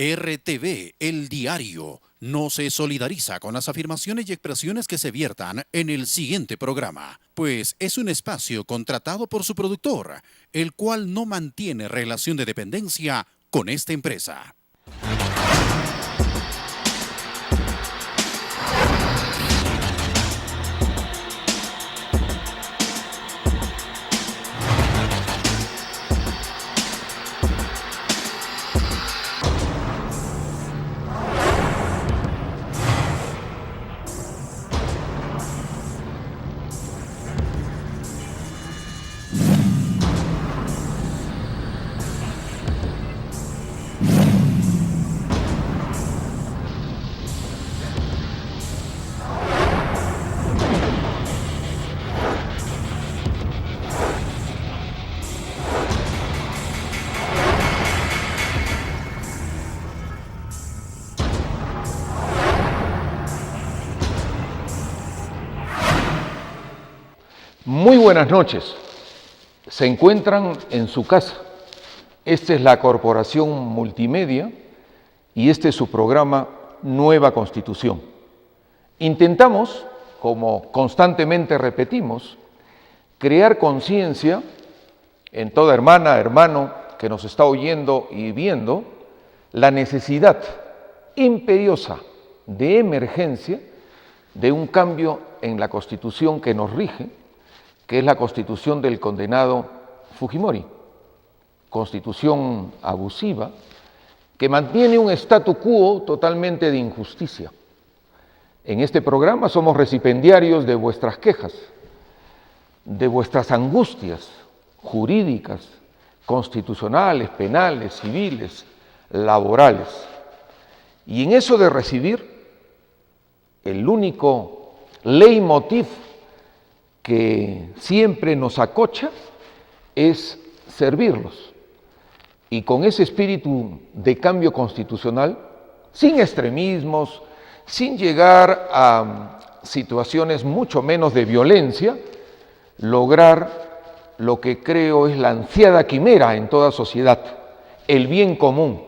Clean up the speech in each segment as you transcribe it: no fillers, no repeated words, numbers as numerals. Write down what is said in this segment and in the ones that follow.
RTV, el diario, no se solidariza con las afirmaciones y expresiones que se viertan en el siguiente programa, pues es un espacio contratado por su productor, el cual no mantiene relación de dependencia con esta empresa. Muy buenas noches. Se encuentran en su casa. Esta es la Corporación Multimedia y este es su programa Nueva Constitución. Intentamos, como constantemente repetimos, crear conciencia en toda hermana, hermano que nos está oyendo y viendo, la necesidad imperiosa de emergencia de un cambio en la Constitución que nos rige, que es la constitución del condenado Fujimori, constitución abusiva, que mantiene un statu quo totalmente de injusticia. En este programa somos recipendiarios de vuestras quejas, de vuestras angustias jurídicas, constitucionales, penales, civiles, laborales. Y en eso de recibir, el único leitmotiv que siempre nos acocha es servirlos. Y con ese espíritu de cambio constitucional, sin extremismos, sin llegar a situaciones mucho menos de violencia, lograr lo que creo es la ansiada quimera en toda sociedad, el bien común,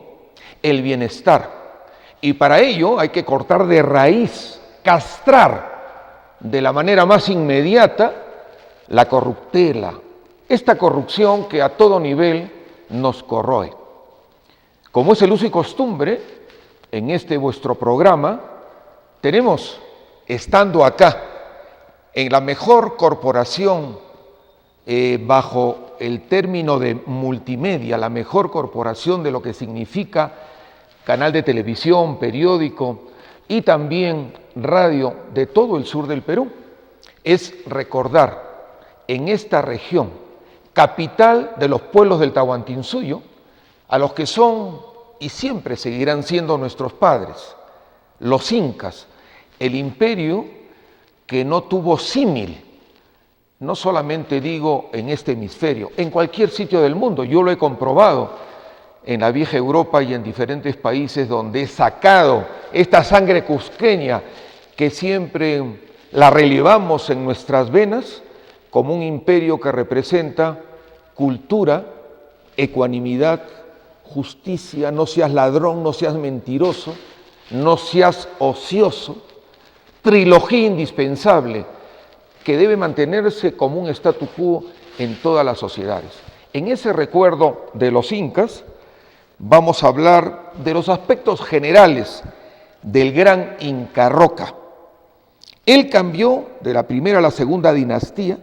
el bienestar. Y para ello hay que cortar de raíz, castrar de la manera más inmediata la corruptela, esta corrupción que a todo nivel nos corroe. Como es el uso y costumbre, en este vuestro programa, tenemos, estando acá, en la mejor corporación, bajo el término de multimedia, la mejor corporación de lo que significa canal de televisión, periódico y también radio de todo el sur del Perú, es recordar en esta región, capital de los pueblos del Tahuantinsuyo, a los que son y siempre seguirán siendo nuestros padres, los incas, el imperio que no tuvo símil, no solamente digo en este hemisferio, en cualquier sitio del mundo. Yo lo he comprobado en la vieja Europa y en diferentes países donde he sacado esta sangre cusqueña que siempre la relevamos en nuestras venas como un imperio que representa cultura, ecuanimidad, justicia, no seas ladrón, no seas mentiroso, no seas ocioso, trilogía indispensable que debe mantenerse como un statu quo en todas las sociedades. En ese recuerdo de los incas, vamos a hablar de los aspectos generales del gran Inca Roca. Él cambió de la primera a la segunda dinastía,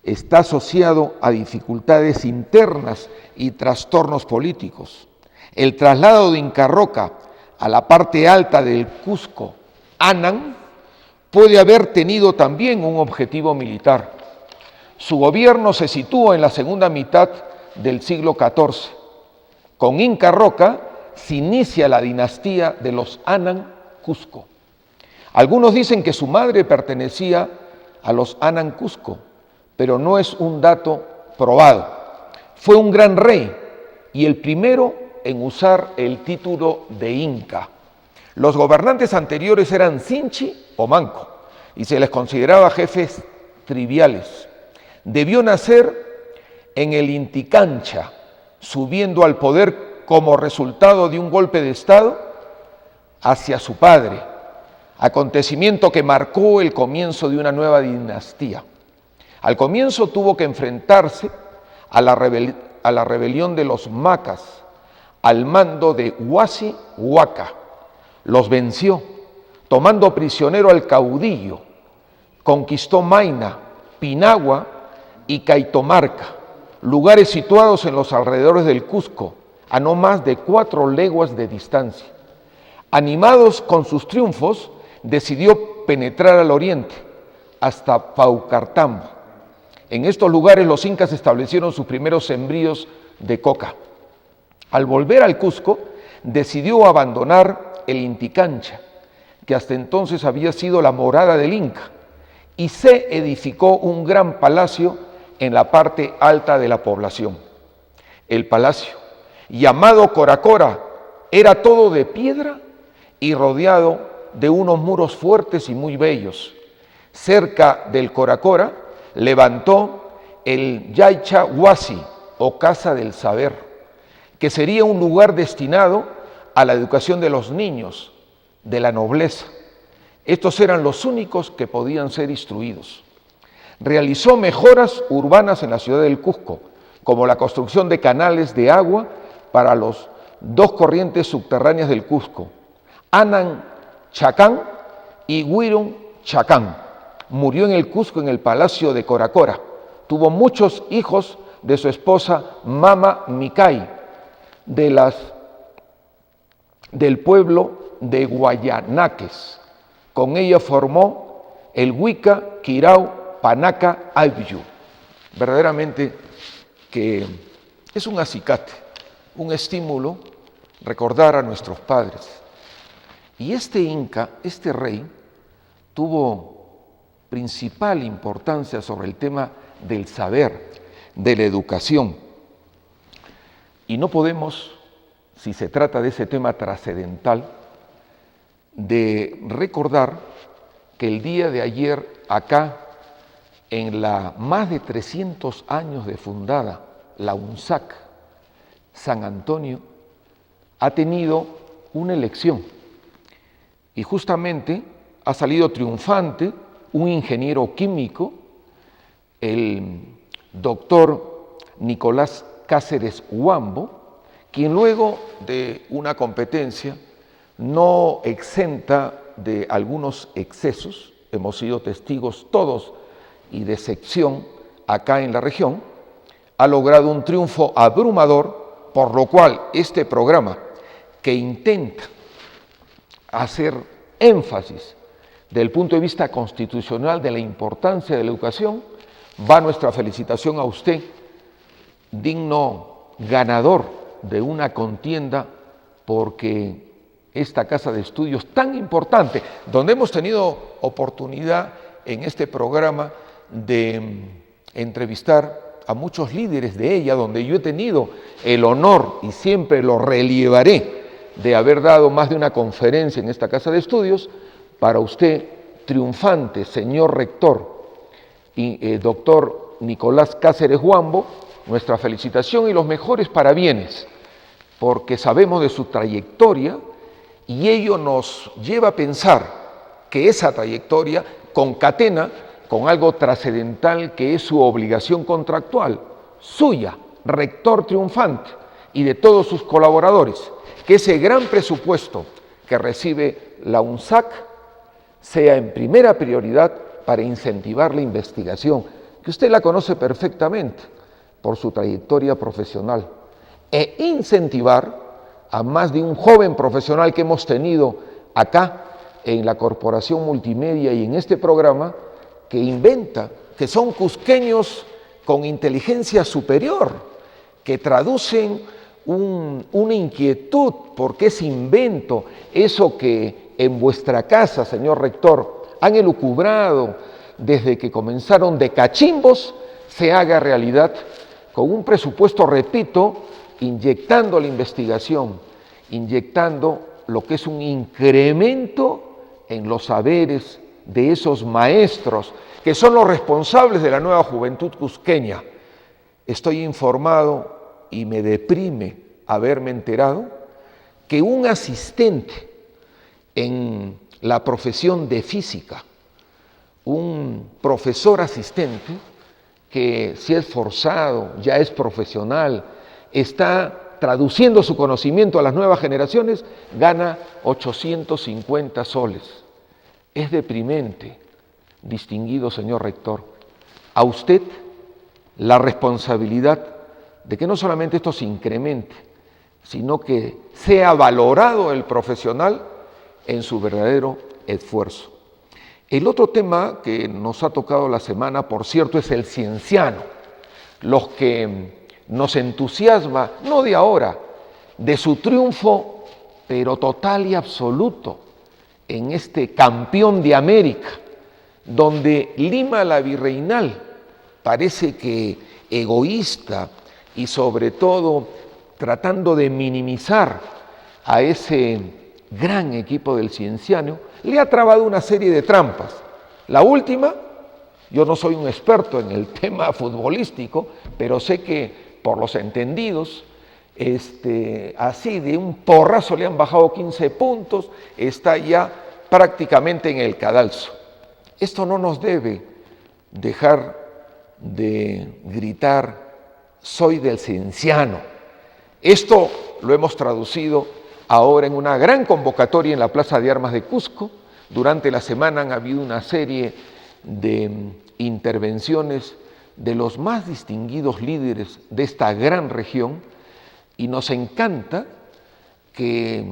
está asociado a dificultades internas y trastornos políticos. El traslado de Inca Roca a la parte alta del Cusco, Anan, puede haber tenido también un objetivo militar. Su gobierno se sitúa en la segunda mitad del siglo XIV. Con Inca Roca se inicia la dinastía de los Anan Cusco. Algunos dicen que su madre pertenecía a los Anan Cusco, pero no es un dato probado. Fue un gran rey y el primero en usar el título de Inca. Los gobernantes anteriores eran Sinchi o Manco y se les consideraba jefes triviales. Debió nacer en el Inti Cancha, subiendo al poder como resultado de un golpe de Estado hacia su padre, acontecimiento que marcó el comienzo de una nueva dinastía. Al comienzo tuvo que enfrentarse a la rebelión de los Macas al mando de Huasi Huaca. Los venció, tomando prisionero al caudillo. Conquistó Maina, Pinagua y Caitomarca, lugares situados en los alrededores del Cusco, a no más de 4 leguas de distancia. Animados con sus triunfos, decidió penetrar al oriente, hasta Paucartambo. En estos lugares los incas establecieron sus primeros sembríos de coca. Al volver al Cusco, decidió abandonar el Inti Cancha, que hasta entonces había sido la morada del Inca, y se edificó un gran palacio en la parte alta de la población. El palacio, llamado Coracora, era todo de piedra y rodeado de unos muros fuertes y muy bellos. Cerca del Coracora levantó el Yaicha Huasi, o Casa del Saber, que sería un lugar destinado a la educación de los niños, de la nobleza. Estos eran los únicos que podían ser instruidos. Realizó mejoras urbanas en la ciudad del Cusco, como la construcción de canales de agua para las 2 corrientes subterráneas del Cusco, Anan Chacán y Huirun Chacán. Murió en el Cusco en el palacio de Coracora. Tuvo muchos hijos de su esposa Mama Micay, del pueblo de Guayanaques. Con ella formó el Huica Quirao Panaca Aybyu. Verdaderamente que es un acicate, un estímulo recordar a nuestros padres. Y este inca, este rey, tuvo principal importancia sobre el tema del saber, de la educación. Y no podemos, si se trata de ese tema trascendental, de recordar que el día de ayer acá, en la más de 300 años de fundada, la UNSAC San Antonio, ha tenido una elección y justamente ha salido triunfante un ingeniero químico, el doctor Nicolás Cáceres Huambo, quien luego de una competencia no exenta de algunos excesos, hemos sido testigos todos y de excepción acá en la región, ha logrado un triunfo abrumador, por lo cual este programa, que intenta hacer énfasis desde el punto de vista constitucional de la importancia de la educación, va nuestra felicitación a usted, digno ganador de una contienda, porque esta casa de estudios tan importante, donde hemos tenido oportunidad en este programa de entrevistar a muchos líderes de ella, donde yo he tenido el honor, y siempre lo relevaré, de haber dado más de una conferencia en esta casa de estudios. Para usted, triunfante, señor rector y doctor Nicolás Cáceres Huambo, nuestra felicitación y los mejores parabienes, porque sabemos de su trayectoria y ello nos lleva a pensar que esa trayectoria concatena con algo trascendental que es su obligación contractual, suya, rector triunfante, y de todos sus colaboradores, que ese gran presupuesto que recibe la UNSAC sea en primera prioridad para incentivar la investigación, que usted la conoce perfectamente por su trayectoria profesional, e incentivar a más de un joven profesional que hemos tenido acá en la Corporación Multimedia y en este programa, que inventa, que son cusqueños con inteligencia superior, que traducen una inquietud porque ese invento, eso que en vuestra casa, señor rector, han elucubrado desde que comenzaron de cachimbos, se haga realidad con un presupuesto, repito, inyectando la investigación, inyectando lo que es un incremento en los saberes de esos maestros que son los responsables de la nueva juventud cusqueña. Estoy informado y me deprime haberme enterado que un asistente en la profesión de física, un profesor asistente que se ha esforzado, ya es profesional, está traduciendo su conocimiento a las nuevas generaciones, gana 850 soles. Es deprimente, distinguido señor rector. A usted la responsabilidad de que no solamente esto se incremente, sino que sea valorado el profesional en su verdadero esfuerzo. El otro tema que nos ha tocado la semana, por cierto, es el cienciano. Los que nos entusiasma, no de ahora, de su triunfo, pero total y absoluto, en este campeón de América, donde Lima la Virreinal parece que egoísta y sobre todo tratando de minimizar a ese gran equipo del Cienciano, le ha trabado una serie de trampas. La última, yo no soy un experto en el tema futbolístico, pero sé que por los entendidos, así de un porrazo le han bajado 15 puntos, está ya prácticamente en el cadalso. Esto no nos debe dejar de gritar, soy del Cienciano. Esto lo hemos traducido ahora en una gran convocatoria en la Plaza de Armas de Cusco. Durante la semana han habido una serie de intervenciones de los más distinguidos líderes de esta gran región y nos encanta que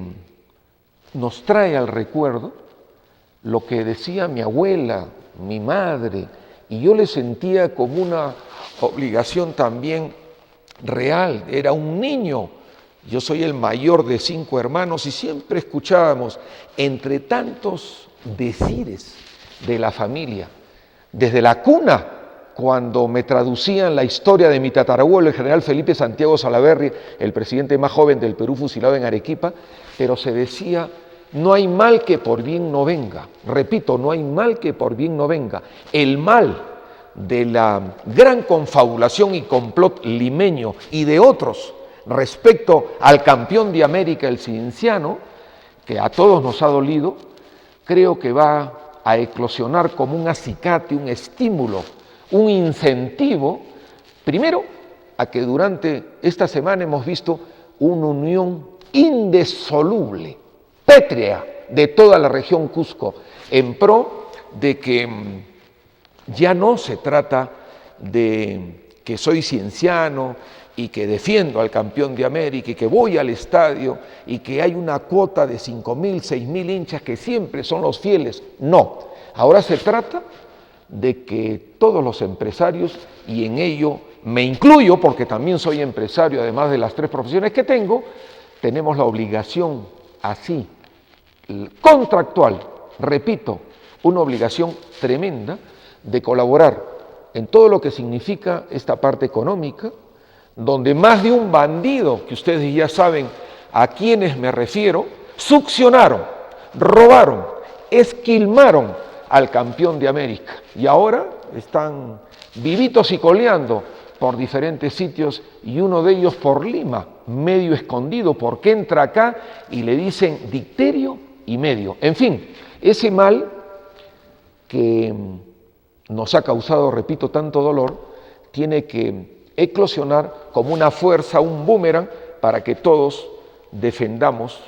nos trae al recuerdo lo que decía mi abuela, mi madre, y yo le sentía como una obligación también real. Era un niño, yo soy el mayor de 5 hermanos y siempre escuchábamos entre tantos decires de la familia, desde la cuna, cuando me traducían la historia de mi tatarabuelo, el general Felipe Santiago Salaverry, el presidente más joven del Perú fusilado en Arequipa, pero se decía, no hay mal que por bien no venga. Repito, no hay mal que por bien no venga. El mal de la gran confabulación y complot limeño y de otros respecto al campeón de América, el Cienciano, que a todos nos ha dolido, creo que va a eclosionar como un acicate, un estímulo, un incentivo, primero, a que durante esta semana hemos visto una unión indisoluble, pétrea, de toda la región Cusco, en pro de que ya no se trata de que soy cienciano y que defiendo al campeón de América y que voy al estadio y que hay una cuota de 5.000, 6.000 hinchas que siempre son los fieles. No, ahora se trata de que todos los empresarios, y en ello me incluyo porque también soy empresario, además de las 3 profesiones que tengo, tenemos la obligación así, contractual, repito, una obligación tremenda de colaborar en todo lo que significa esta parte económica, donde más de un bandido, que ustedes ya saben a quienes me refiero, succionaron, robaron, esquilmaron al campeón de América y ahora están vivitos y coleando por diferentes sitios y uno de ellos por Lima, medio escondido, porque entra acá y le dicen dicterio y medio. En fin, ese mal que nos ha causado, repito, tanto dolor, tiene que eclosionar como una fuerza, un boomerang, para que todos defendamos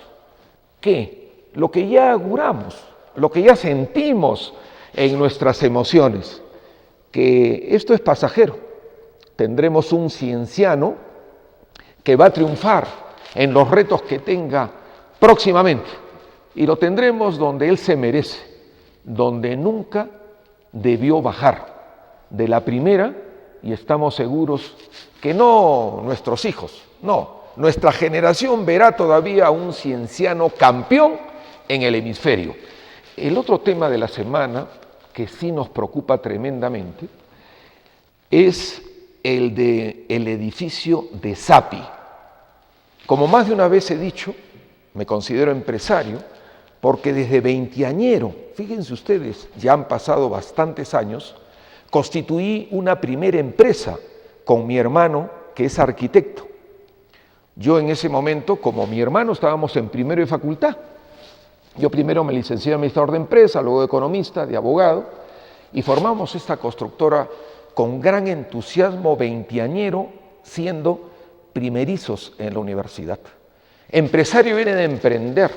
¿qué? Lo que ya auguramos, lo que ya sentimos en nuestras emociones, que esto es pasajero. Tendremos un cienciano que va a triunfar en los retos que tenga próximamente y lo tendremos donde él se merece, donde nunca debió bajar de la primera, y estamos seguros que no nuestros hijos, no, nuestra generación verá todavía a un cienciano campeón en el hemisferio. El otro tema de la semana, que sí nos preocupa tremendamente, es el del edificio de Sapi. Como más de una vez he dicho, me considero empresario, porque desde veinteañero, fíjense ustedes, ya han pasado bastantes años, constituí una primera empresa con mi hermano, que es arquitecto. Yo en ese momento, como mi hermano, estábamos en primero de facultad. Yo primero me licencié en administrador de empresa, luego de economista, de abogado, y formamos esta constructora con gran entusiasmo veinteañero, siendo primerizos en la universidad. Empresario viene de emprender.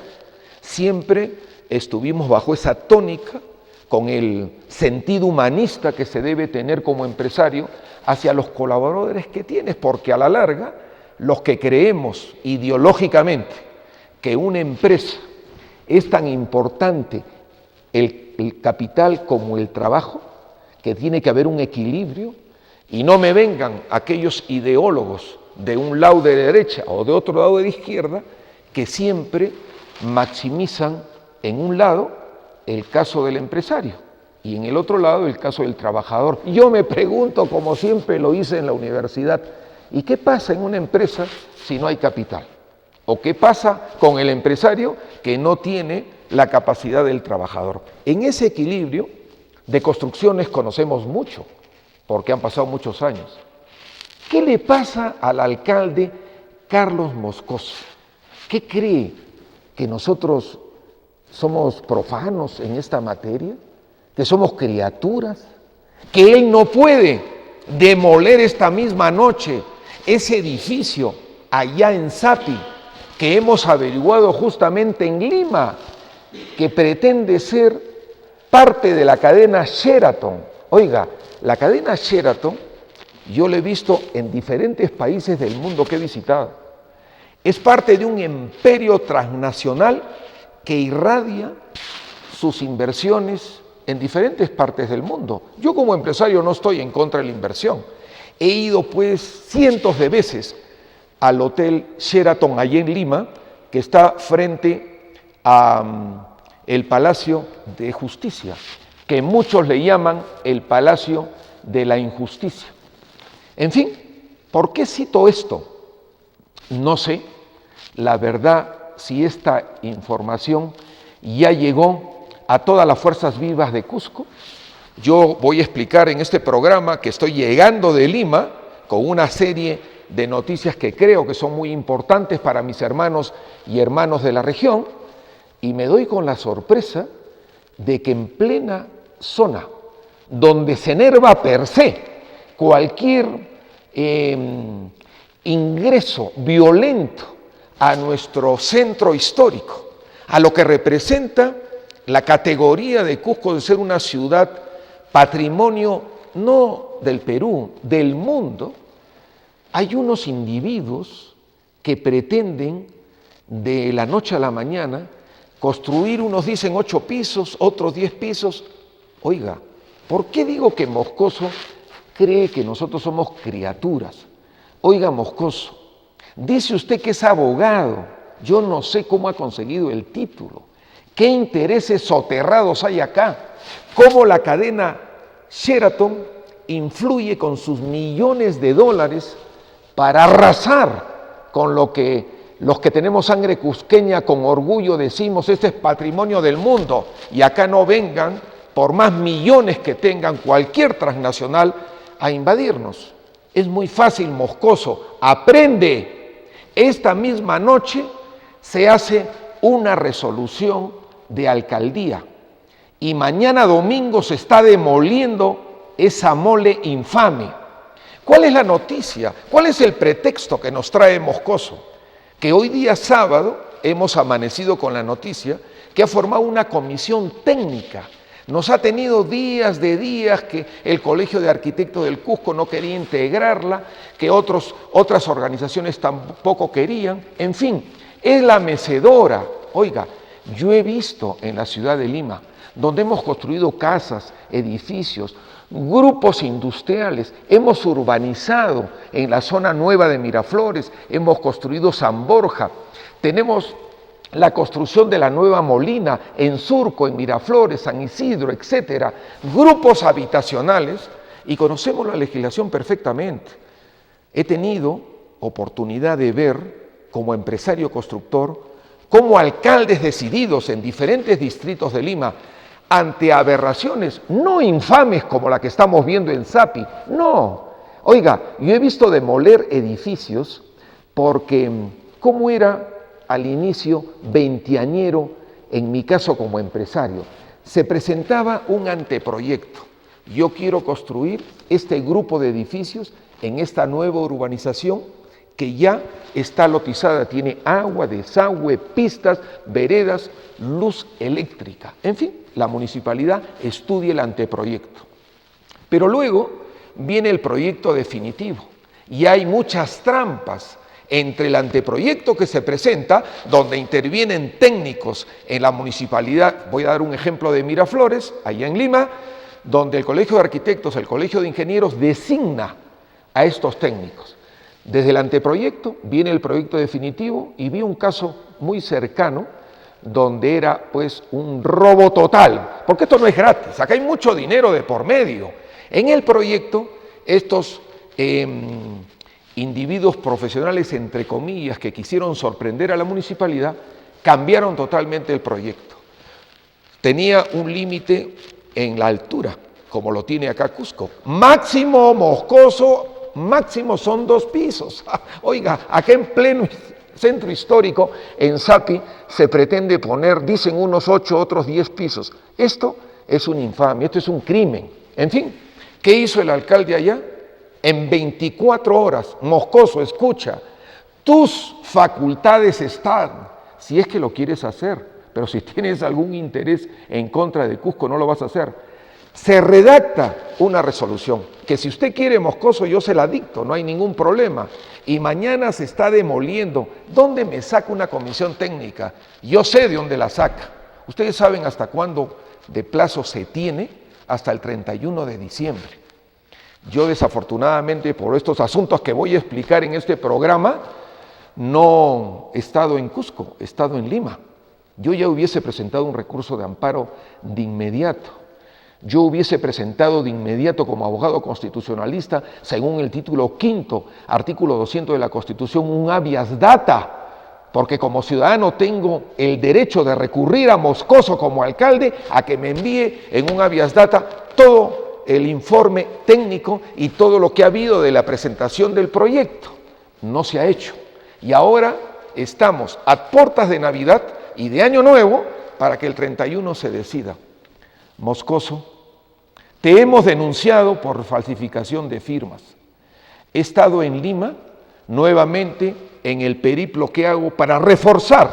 Siempre estuvimos bajo esa tónica, con el sentido humanista que se debe tener como empresario hacia los colaboradores que tienes, porque a la larga, los que creemos ideológicamente que una empresa es tan importante el capital como el trabajo, que tiene que haber un equilibrio, y no me vengan aquellos ideólogos de un lado de derecha o de otro lado de izquierda que siempre maximizan en un lado el caso del empresario y en el otro lado el caso del trabajador. Yo me pregunto, como siempre lo hice en la universidad, ¿y qué pasa en una empresa si no hay capital? ¿O qué pasa con el empresario que no tiene la capacidad del trabajador? En ese equilibrio de construcciones conocemos mucho, porque han pasado muchos años. ¿Qué le pasa al alcalde Carlos Moscoso? ¿Qué cree? ¿Que nosotros somos profanos en esta materia? ¿Que somos criaturas? ¿Que él no puede demoler esta misma noche ese edificio allá en Sapi, que hemos averiguado justamente en Lima, que pretende ser parte de la cadena Sheraton? Oiga, la cadena Sheraton, yo la he visto en diferentes países del mundo que he visitado. Es parte de un imperio transnacional que irradia sus inversiones en diferentes partes del mundo. Yo como empresario no estoy en contra de la inversión. He ido pues cientos de veces al Hotel Sheraton allí en Lima, que está frente a el Palacio de Justicia, que muchos le llaman el Palacio de la Injusticia. En fin, ¿por qué cito esto? No sé, la verdad, si esta información ya llegó a todas las fuerzas vivas de Cusco. Yo voy a explicar en este programa que estoy llegando de Lima con una serie de noticias que creo que son muy importantes para mis hermanos y hermanos de la región, y me doy con la sorpresa de que en plena zona donde se enerva per se cualquier ingreso violento a nuestro centro histórico, a lo que representa la categoría de Cusco de ser una ciudad patrimonio no del Perú, del mundo, hay unos individuos que pretenden de la noche a la mañana construir, unos dicen 8 pisos, otros 10 pisos. Oiga, ¿por qué digo que Moscoso cree que nosotros somos criaturas? Oiga, Moscoso, dice usted que es abogado. Yo no sé cómo ha conseguido el título. ¿Qué intereses soterrados hay acá? ¿Cómo la cadena Sheraton influye con sus millones de dólares para arrasar con lo que los que tenemos sangre cusqueña con orgullo decimos, este es patrimonio del mundo, y acá no vengan, por más millones que tengan cualquier transnacional, a invadirnos? Es muy fácil, Moscoso, aprende. Esta misma noche se hace una resolución de alcaldía y mañana domingo se está demoliendo esa mole infame. ¿Cuál es la noticia? ¿Cuál es el pretexto que nos trae Moscoso? Que hoy día sábado hemos amanecido con la noticia que ha formado una comisión técnica. Nos ha tenido días de días que el Colegio de Arquitectos del Cusco no quería integrarla, que otras organizaciones tampoco querían. En fin, es la mecedora. Oiga, yo he visto en la ciudad de Lima, donde hemos construido casas, edificios, grupos industriales, hemos urbanizado en la zona nueva de Miraflores, hemos construido San Borja, tenemos la construcción de la nueva Molina en Surco, en Miraflores, San Isidro, etcétera, grupos habitacionales, y conocemos la legislación perfectamente. He tenido oportunidad de ver, como empresario constructor, cómo alcaldes decididos en diferentes distritos de Lima, ante aberraciones no infames como la que estamos viendo en Sapi, no. Oiga, yo he visto demoler edificios porque ¿cómo era al inicio veinteañero, en mi caso como empresario? Se presentaba un anteproyecto. Yo quiero construir este grupo de edificios en esta nueva urbanización que ya está lotizada, tiene agua, desagüe, pistas, veredas, luz eléctrica. En fin, la municipalidad estudia el anteproyecto. Pero luego viene el proyecto definitivo y hay muchas trampas entre el anteproyecto que se presenta, donde intervienen técnicos en la municipalidad. Voy a dar un ejemplo de Miraflores, allá en Lima, donde el Colegio de Arquitectos, el Colegio de Ingenieros designa a estos técnicos. Desde el anteproyecto viene el proyecto definitivo y vi un caso muy cercano donde era pues un robo total, porque esto no es gratis, acá hay mucho dinero de por medio. En el proyecto, estos individuos profesionales, entre comillas, que quisieron sorprender a la municipalidad, cambiaron totalmente el proyecto. Tenía un límite en la altura, como lo tiene acá Cusco. Máximo Moscoso, máximo son 2 pisos. Oiga, acá en pleno centro histórico, en Sapi, se pretende poner, dicen unos 8, otros 10 pisos. Esto es una infamia, esto es un crimen. En fin, ¿qué hizo el alcalde allá? En 24 horas, Moscoso, escucha, tus facultades están, si es que lo quieres hacer, pero si tienes algún interés en contra de Cusco, no lo vas a hacer. Se redacta una resolución, que si usted quiere Moscoso, yo se la dicto, no hay ningún problema. Y mañana se está demoliendo. ¿Dónde me saca una comisión técnica? Yo sé de dónde la saca. Ustedes saben hasta cuándo de plazo se tiene, hasta el 31 de diciembre. Yo desafortunadamente, por estos asuntos que voy a explicar en este programa, no he estado en Cusco, he estado en Lima. Yo ya hubiese presentado un recurso de amparo de inmediato. Yo hubiese presentado de inmediato como abogado constitucionalista, según el título 5, artículo 200 de la Constitución, un habeas data, porque como ciudadano tengo el derecho de recurrir a Moscoso como alcalde a que me envíe en un habeas data todo el informe técnico y todo lo que ha habido de la presentación del proyecto. No se ha hecho. Y ahora estamos a puertas de Navidad y de Año Nuevo para que el 31 se decida. Moscoso, te hemos denunciado por falsificación de firmas. He estado en Lima nuevamente en el periplo que hago para reforzar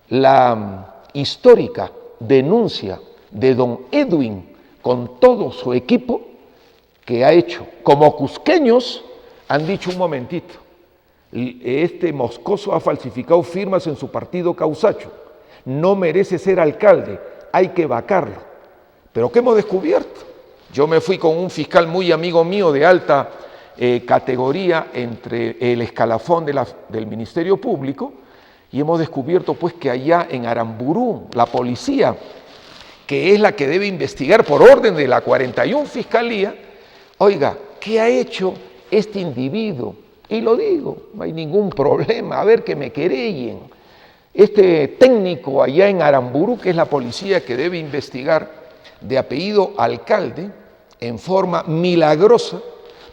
la histórica denuncia de don Edwin con todo su equipo que ha hecho. Como cusqueños han dicho un momentito, este Moscoso ha falsificado firmas en su partido Causacho, no merece ser alcalde, hay que vacarlo. Pero ¿qué hemos descubierto? Yo me fui con un fiscal muy amigo mío de alta categoría entre el escalafón del Ministerio Público y hemos descubierto pues que allá en Aramburú, la policía, que es la que debe investigar por orden de la 41 Fiscalía, oiga, ¿qué ha hecho este individuo? Y lo digo, no hay ningún problema, a ver que me querellen. Este técnico allá en Aramburú, que es la policía que debe investigar, de apellido Alcalde, en forma milagrosa,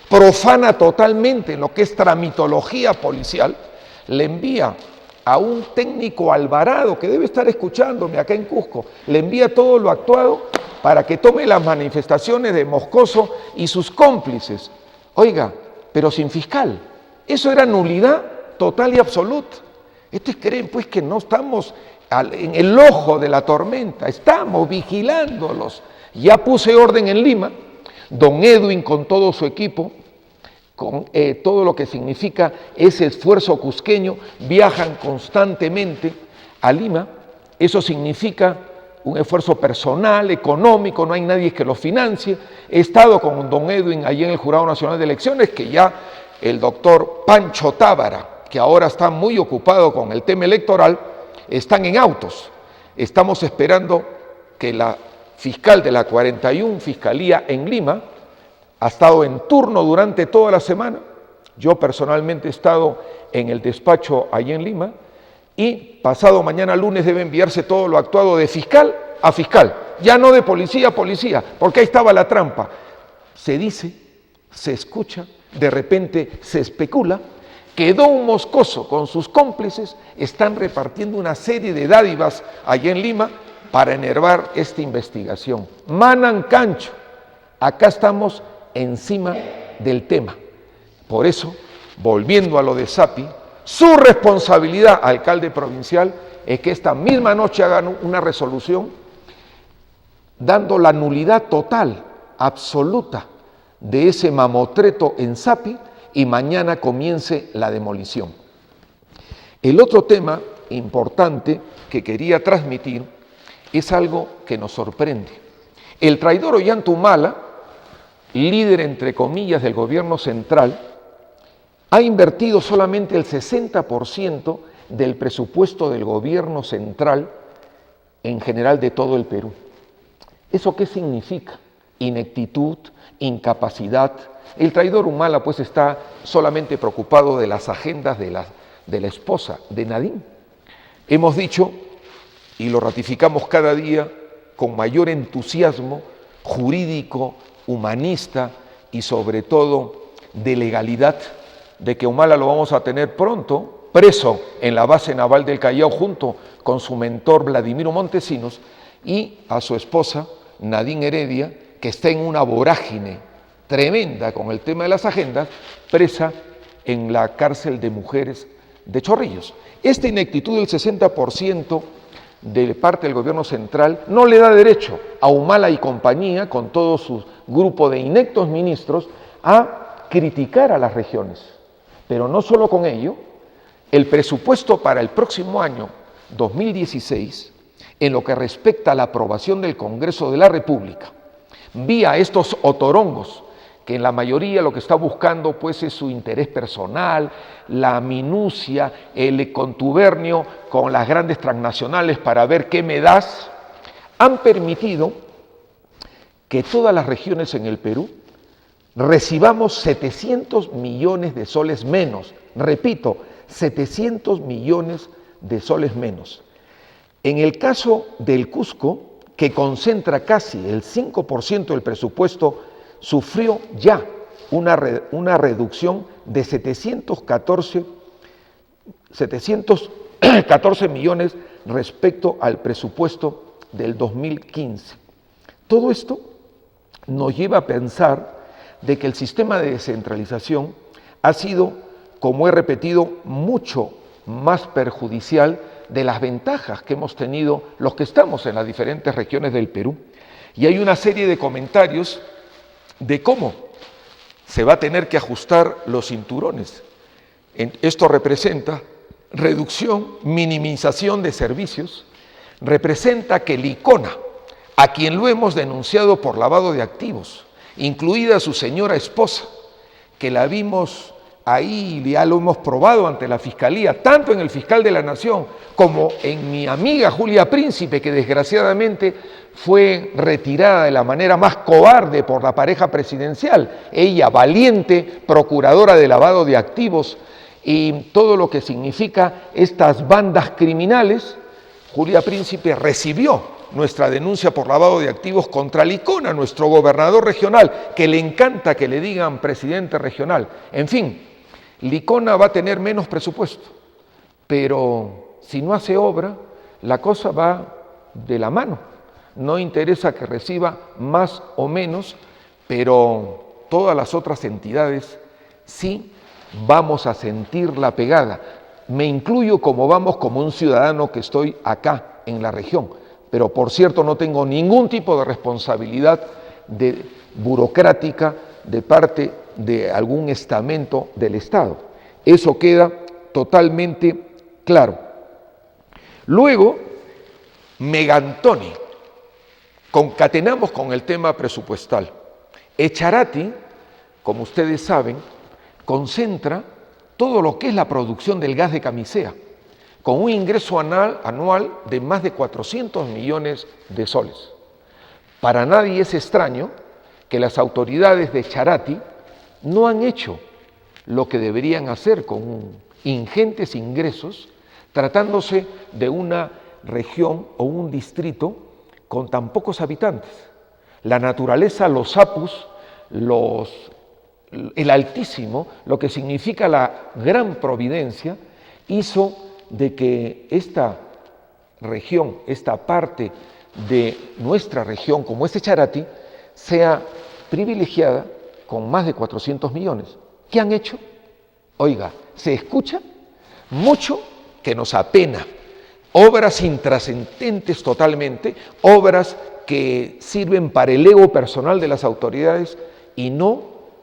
profana totalmente en lo que es tramitología policial, le envía a un técnico Alvarado, que debe estar escuchándome acá en Cusco, le envía todo lo actuado para que tome las manifestaciones de Moscoso y sus cómplices. Oiga, pero sin fiscal. Eso era nulidad total y absoluta. Estos creen pues que no estamos en el ojo de la tormenta, estamos vigilándolos. Ya puse orden en Lima, don Edwin con todo su equipo, con todo lo que significa ese esfuerzo cusqueño, viajan constantemente a Lima. Eso significa un esfuerzo personal, económico, no hay nadie que lo financie. He estado con don Edwin allí en el Jurado Nacional de Elecciones, que ya el doctor Pancho Tábara, que ahora está muy ocupado con el tema electoral, están en autos. Estamos esperando que la fiscal de la 41 Fiscalía en Lima ha estado en turno durante toda la semana. Yo personalmente he estado en el despacho allí en Lima y pasado mañana lunes debe enviarse todo lo actuado de fiscal a fiscal, ya no de policía a policía, porque ahí estaba la trampa. Se dice, se escucha, de repente se especula que Don Moscoso con sus cómplices están repartiendo una serie de dádivas allá en Lima para enervar esta investigación. Manan cancho, acá estamos encima del tema. Por eso, volviendo a lo de Sapi, su responsabilidad, alcalde provincial, es que esta misma noche hagan una resolución dando la nulidad total, absoluta, de ese mamotreto en Sapi y mañana comience la demolición. El otro tema importante que quería transmitir es algo que nos sorprende. El traidor Ollanta, líder entre comillas del gobierno central, ha invertido solamente el 60% del presupuesto del gobierno central en general de todo el Perú. ¿Eso qué significa? Ineptitud, incapacidad. El traidor Humala pues está solamente preocupado de las agendas de la esposa, de Nadine. Hemos dicho, y lo ratificamos cada día con mayor entusiasmo jurídico, humanista y sobre todo de legalidad, de que Humala lo vamos a tener pronto preso en la base naval del Callao junto con su mentor Vladimiro Montesinos y a su esposa Nadine Heredia, que está en una vorágine tremenda con el tema de las agendas, presa en la cárcel de mujeres de Chorrillos. Esta ineptitud del 60% de parte del gobierno central no le da derecho a Humala y compañía, con todo su grupo de ineptos ministros, a criticar a las regiones. Pero no solo con ello, el presupuesto para el próximo año 2016, en lo que respecta a la aprobación del Congreso de la República, vía estos otorongos, que en la mayoría lo que está buscando pues es su interés personal, la minucia, el contubernio con las grandes transnacionales para ver qué me das, han permitido que todas las regiones en el Perú recibamos 700 millones de soles menos. Repito, 700 millones de soles menos. En el caso del Cusco, que concentra casi el 5% del presupuesto, sufrió ya una reducción de 714 millones respecto al presupuesto del 2015. Todo esto nos lleva a pensar de que el sistema de descentralización ha sido, como he repetido, mucho más perjudicial de las ventajas que hemos tenido los que estamos en las diferentes regiones del Perú. Y hay una serie de comentarios de cómo se va a tener que ajustar los cinturones. Esto representa reducción, minimización de servicios, representa que Licona, a quien lo hemos denunciado por lavado de activos, incluida su señora esposa, que la vimos ahí, ya lo hemos probado ante la Fiscalía, tanto en el fiscal de la Nación como en mi amiga Julia Príncipe, que desgraciadamente fue retirada de la manera más cobarde por la pareja presidencial. Ella, valiente procuradora de lavado de activos y todo lo que significa estas bandas criminales, Julia Príncipe recibió nuestra denuncia por lavado de activos contra Licona, nuestro gobernador regional, que le encanta que le digan presidente regional. En fin, Licona va a tener menos presupuesto, pero si no hace obra, la cosa va de la mano. No interesa que reciba más o menos, pero todas las otras entidades sí vamos a sentir la pegada. Me incluyo como un ciudadano que estoy acá en la región, pero por cierto no tengo ningún tipo de responsabilidad burocrática de parte de algún estamento del Estado. Eso queda totalmente claro. Luego, Megantoni, concatenamos con el tema presupuestal. Echarati, como ustedes saben, concentra todo lo que es la producción del gas de camisea, con un ingreso anual de más de 400 millones de soles. Para nadie es extraño que las autoridades de Echarati no han hecho lo que deberían hacer con ingentes ingresos, tratándose de una región o un distrito con tan pocos habitantes. La naturaleza, los apus, el Altísimo, lo que significa la gran providencia, hizo de que esta región, esta parte de nuestra región, como es Charati, sea privilegiada con más de 400 millones. ¿Qué han hecho? Oiga, se escucha mucho que nos apena. Obras intrascendentes totalmente, obras que sirven para el ego personal de las autoridades y no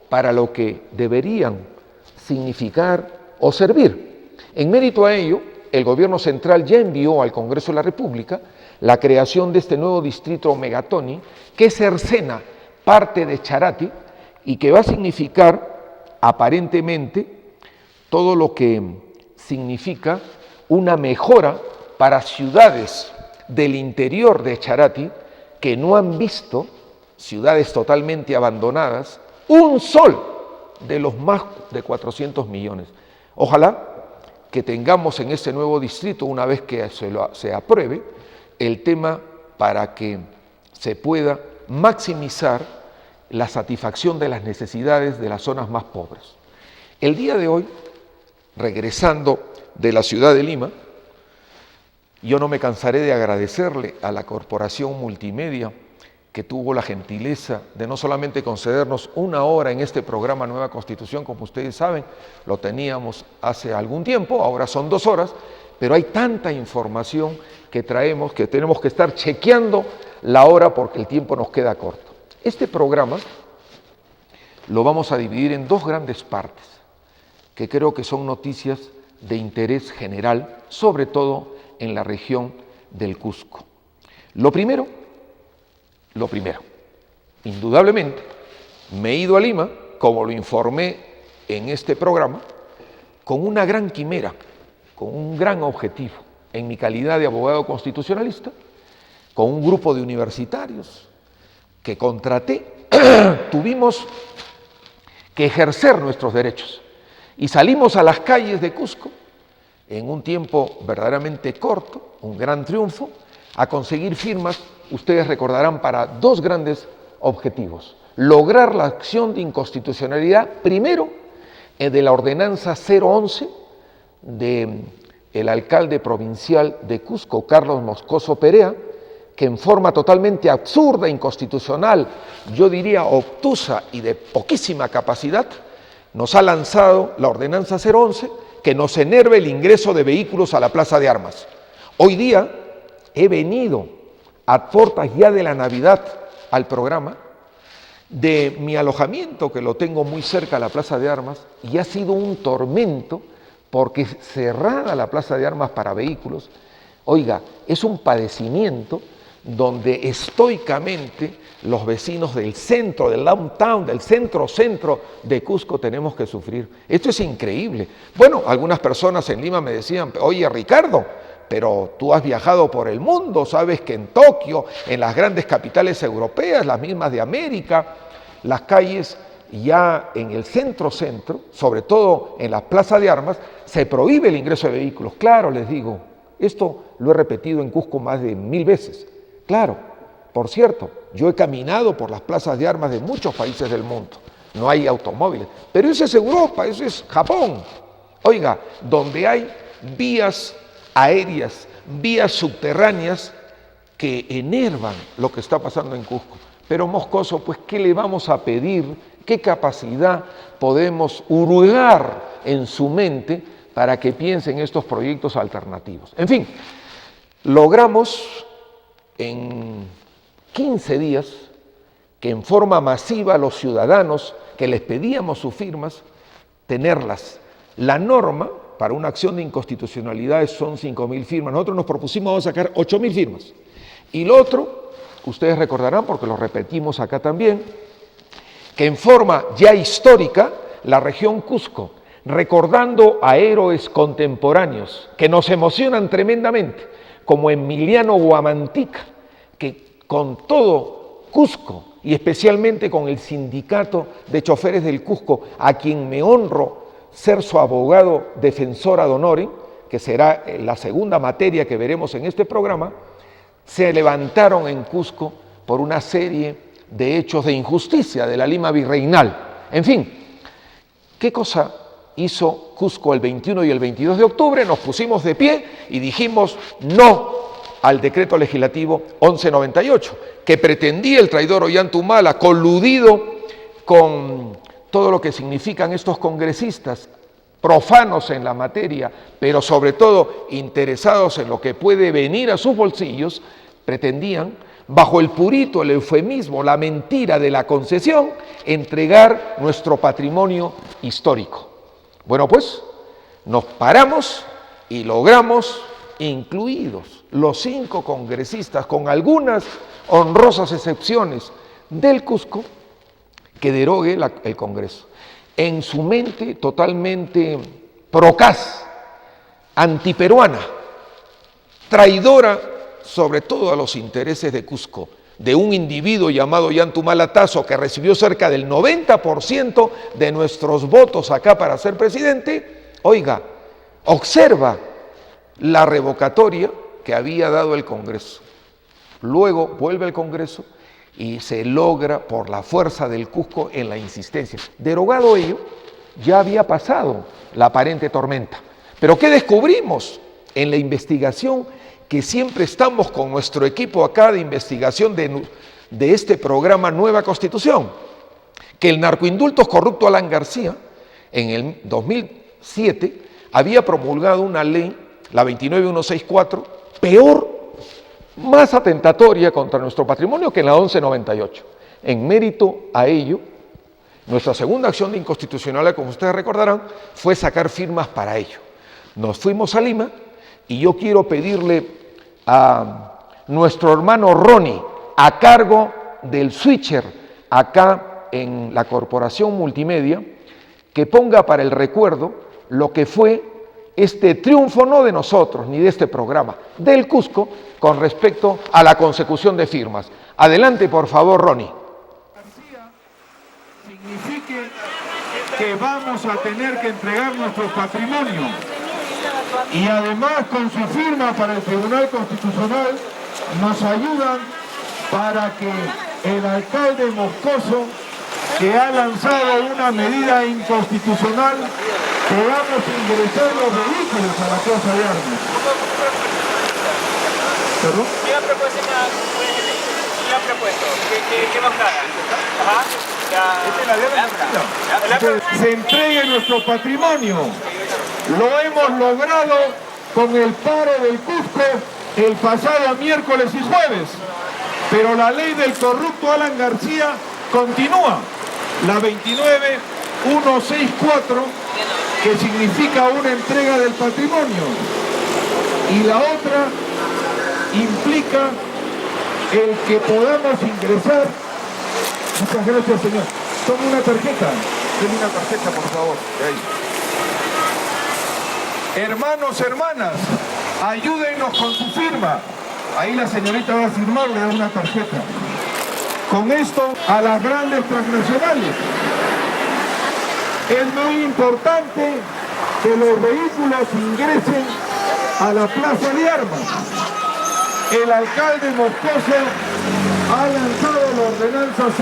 para lo que deberían significar o servir. En mérito a ello, el gobierno central ya envió al Congreso de la República la creación de este nuevo distrito Megatoni, que cercena parte de Charati y que va a significar aparentemente todo lo que significa una mejora para ciudades del interior de Charati que no han visto, ciudades totalmente abandonadas, un sol de los más de 400 millones. Ojalá que tengamos en este nuevo distrito, una vez que se apruebe, el tema para que se pueda maximizar la satisfacción de las necesidades de las zonas más pobres. El día de hoy, regresando de la ciudad de Lima, yo no me cansaré de agradecerle a la Corporación Multimedia que tuvo la gentileza de no solamente concedernos una hora en este programa Nueva Constitución, como ustedes saben, lo teníamos hace algún tiempo, ahora son 2 horas, pero hay tanta información que traemos que tenemos que estar chequeando la hora porque el tiempo nos queda corto. Este programa lo vamos a dividir en 2 grandes partes, que creo que son noticias de interés general, sobre todo en la región del Cusco. Lo primero, indudablemente, me he ido a Lima, como lo informé en este programa, con una gran quimera, con un gran objetivo, en mi calidad de abogado constitucionalista, con un grupo de universitarios que contraté, tuvimos que ejercer nuestros derechos y salimos a las calles de Cusco en un tiempo verdaderamente corto, un gran triunfo, a conseguir firmas, ustedes recordarán, para 2 grandes objetivos. Lograr la acción de inconstitucionalidad, primero, de la ordenanza 011 del alcalde provincial de Cusco, Carlos Moscoso Perea, que en forma totalmente absurda, inconstitucional, yo diría obtusa y de poquísima capacidad, nos ha lanzado la ordenanza 011 que nos enerva el ingreso de vehículos a la Plaza de Armas. Hoy día he venido a puertas ya de la Navidad al programa de mi alojamiento, que lo tengo muy cerca a la Plaza de Armas, y ha sido un tormento porque cerrada la Plaza de Armas para vehículos, oiga, es un padecimiento donde estoicamente los vecinos del centro, del downtown, del centro de Cusco tenemos que sufrir. Esto es increíble. Bueno, algunas personas en Lima me decían, oye Ricardo, pero tú has viajado por el mundo, sabes que en Tokio, en las grandes capitales europeas, las mismas de América, las calles ya en el centro, sobre todo en la Plaza de Armas, se prohíbe el ingreso de vehículos. Claro, les digo, esto lo he repetido en Cusco más de 1000 veces. Claro, por cierto, yo he caminado por las plazas de armas de muchos países del mundo. No hay automóviles, pero eso es Europa, eso es Japón. Oiga, donde hay vías aéreas, vías subterráneas que enervan lo que está pasando en Cusco. Pero Moscoso, pues, ¿qué le vamos a pedir? ¿Qué capacidad podemos hurgar en su mente para que piense en estos proyectos alternativos? En fin, logramos en 15 días que en forma masiva los ciudadanos que les pedíamos sus firmas, tenerlas. La norma para una acción de inconstitucionalidad son 5.000 firmas. Nosotros nos propusimos vamos a sacar 8.000 firmas. Y lo otro, ustedes recordarán, porque lo repetimos acá también, que en forma ya histórica, la región Cusco, recordando a héroes contemporáneos que nos emocionan tremendamente, como Emiliano Guamantica, que con todo Cusco y especialmente con el sindicato de choferes del Cusco, a quien me honro ser su abogado defensor ad honorem, que será la segunda materia que veremos en este programa, se levantaron en Cusco por una serie de hechos de injusticia de la Lima virreinal. En fin, ¿Qué cosa hizo Cusco el 21 y el 22 de octubre? Nos pusimos de pie y dijimos no al decreto legislativo 1198, que pretendía el traidor Ollantaytamala, coludido con todo lo que significan estos congresistas, profanos en la materia, pero sobre todo interesados en lo que puede venir a sus bolsillos, pretendían, bajo el purito, el eufemismo, la mentira de la concesión, entregar nuestro patrimonio histórico. Bueno, pues nos paramos y logramos, incluidos los 5 congresistas, con algunas honrosas excepciones del Cusco, que derogue el Congreso. En su mente totalmente procaz, antiperuana, traidora sobre todo a los intereses de Cusco, de un individuo llamado Ollantaytamala Tasso, que recibió cerca del 90% de nuestros votos acá para ser presidente. Oiga, observa la revocatoria que había dado el Congreso. Luego vuelve el Congreso y se logra por la fuerza del Cusco en la insistencia. Derogado ello, ya había pasado la aparente tormenta. Pero ¿qué descubrimos en la investigación? Que siempre estamos con nuestro equipo acá de investigación de este programa Nueva Constitución, que el narcoindulto corrupto Alan García, en el 2007, había promulgado una ley, la 29164, peor, más atentatoria contra nuestro patrimonio que la 1198. En mérito a ello, nuestra segunda acción de inconstitucionalidad, como ustedes recordarán, fue sacar firmas para ello. Nos fuimos a Lima y yo quiero pedirle a nuestro hermano Ronnie, a cargo del switcher acá en la Corporación Multimedia, que ponga para el recuerdo lo que fue este triunfo, no de nosotros ni de este programa, del Cusco, con respecto a la consecución de firmas. Adelante, por favor, Ronnie. Signifique que vamos a tener que entregar nuestro patrimonio. Y además, con su firma para el Tribunal Constitucional, nos ayudan para que el alcalde Moscoso, que ha lanzado una medida inconstitucional, podamos ingresar los vehículos a la Plaza de Armas. ¿Perdón? ¿Qué ha propuesto? ¿Qué más gana? Se entregue nuestro patrimonio. Lo hemos logrado con el paro del Cusco el pasado miércoles y jueves, pero la ley del corrupto Alan García continúa, la 29164, que significa una entrega del patrimonio, y la otra implica el que podamos ingresar. Muchas gracias, señor. Tome una tarjeta. Denme una tarjeta, por favor. De ahí. Hermanos, hermanas, ayúdennos con su firma. Ahí la señorita va a firmar, le da una tarjeta. Con esto, a las grandes transnacionales. Es muy importante que los vehículos ingresen a la Plaza de Armas. El alcalde Moscoso ha lanzado la ordenanza 011,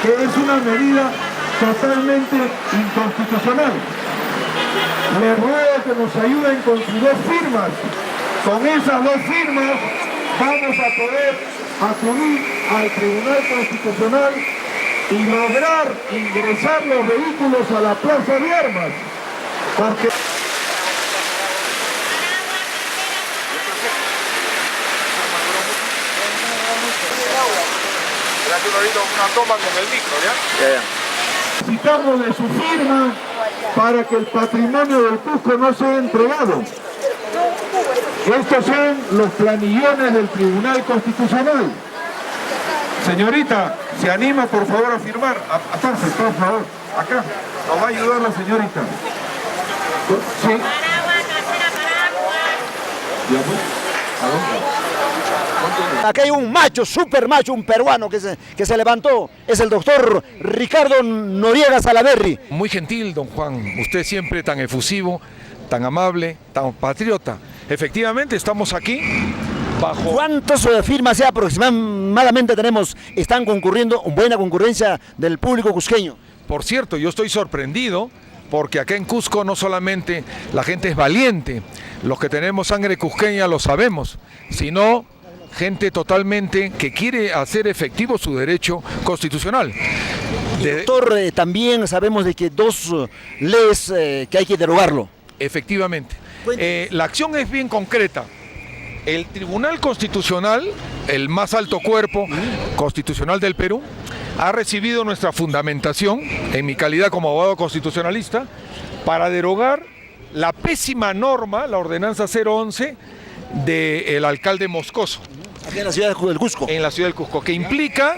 que es una medida totalmente inconstitucional. Les ruego que nos ayuden con sus 2 firmas. Con esas 2 firmas vamos a poder acudir al Tribunal Constitucional y lograr ingresar los vehículos a la Plaza de Armas. Porque una toma con el micro, ¿ya? necesitamos de su firma para que el patrimonio del Cusco no sea entregado. Estos son los planillones del Tribunal Constitucional. Señorita, ¿se anima por favor a firmar? Pase, por favor, acá. Nos va a ayudar la señorita. Sí. Ya pues, ¿a dónde? Acá hay un macho, super macho, un peruano que se levantó, es el doctor Ricardo Noriega Salaverry. Muy gentil, don Juan, usted siempre tan efusivo, tan amable, tan patriota. Efectivamente, estamos aquí bajo... ¿Cuántas firmas aproximadamente tenemos? ¿Están concurriendo, buena concurrencia del público cusqueño? Por cierto, yo estoy sorprendido porque acá en Cusco no solamente la gente es valiente, los que tenemos sangre cusqueña lo sabemos, sino gente totalmente que quiere hacer efectivo su derecho constitucional. Doctor, también sabemos de que dos leyes que hay que derogarlo. Efectivamente. La acción es bien concreta. El Tribunal Constitucional, el más alto cuerpo constitucional del Perú, ha recibido nuestra fundamentación, en mi calidad como abogado constitucionalista, para derogar la pésima norma, la ordenanza 011 del alcalde Moscoso. Aquí en la ciudad del Cusco. En la ciudad del Cusco, que implica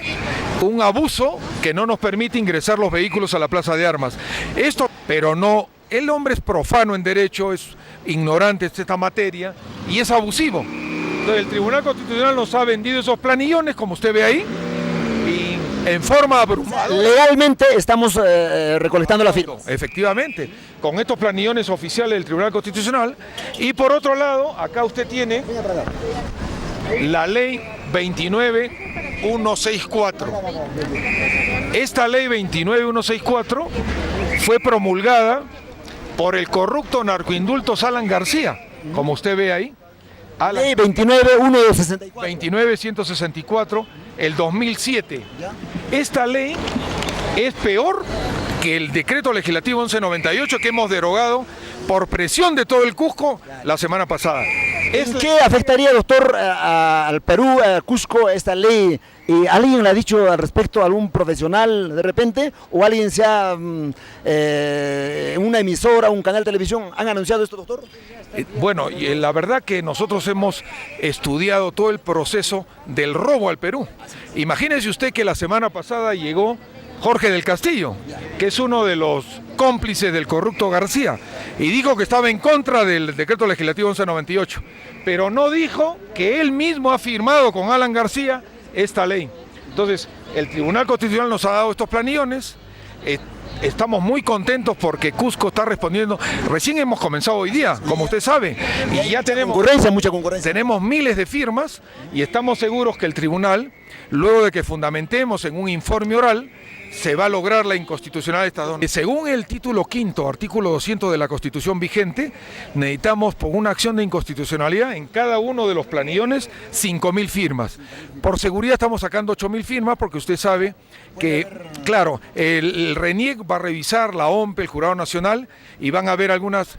un abuso que no nos permite ingresar los vehículos a la plaza de armas. Esto, pero no, el hombre es profano en derecho, es ignorante de esta materia y es abusivo. Entonces el Tribunal Constitucional nos ha vendido esos planillones, como usted ve ahí, y en forma abrumadora. Legalmente estamos recolectando la firma. Efectivamente, con estos planillones oficiales del Tribunal Constitucional. Y por otro lado, acá usted tiene la ley 29164. Esta ley 29164 fue promulgada por el corrupto narcoindulto Alan García, como usted ve ahí. Ley 29164. 29164, el 2007. Esta ley es peor que el decreto legislativo 1198 que hemos derogado por presión de todo el Cusco la semana pasada. ¿En qué afectaría, doctor, al Perú, a Cusco, esta ley? ¿Alguien le ha dicho al respecto a algún profesional de repente? ¿O alguien se ha, una emisora, un canal de televisión, han anunciado esto, doctor? Bueno, la verdad que nosotros hemos estudiado todo el proceso del robo al Perú. Imagínese usted que la semana pasada llegó Jorge del Castillo, que es uno de los cómplices del corrupto García, y dijo que estaba en contra del decreto legislativo 1198, pero no dijo que él mismo ha firmado con Alan García esta ley. Entonces, el Tribunal Constitucional nos ha dado estos planillones. Estamos muy contentos porque Cusco está respondiendo. Recién hemos comenzado hoy día, como usted sabe, y ya tenemos mucha concurrencia. Tenemos miles de firmas y estamos seguros que el tribunal, luego de que fundamentemos en un informe oral, se va a lograr la inconstitucionalidad de estas dos. Según el título quinto, artículo 200 de la Constitución vigente, necesitamos por una acción de inconstitucionalidad en cada uno de los planillones 5.000 firmas. Por seguridad estamos sacando 8.000 firmas porque usted sabe que, claro, el RENIEC va a revisar, la OMPE, el Jurado Nacional, y van a haber algunas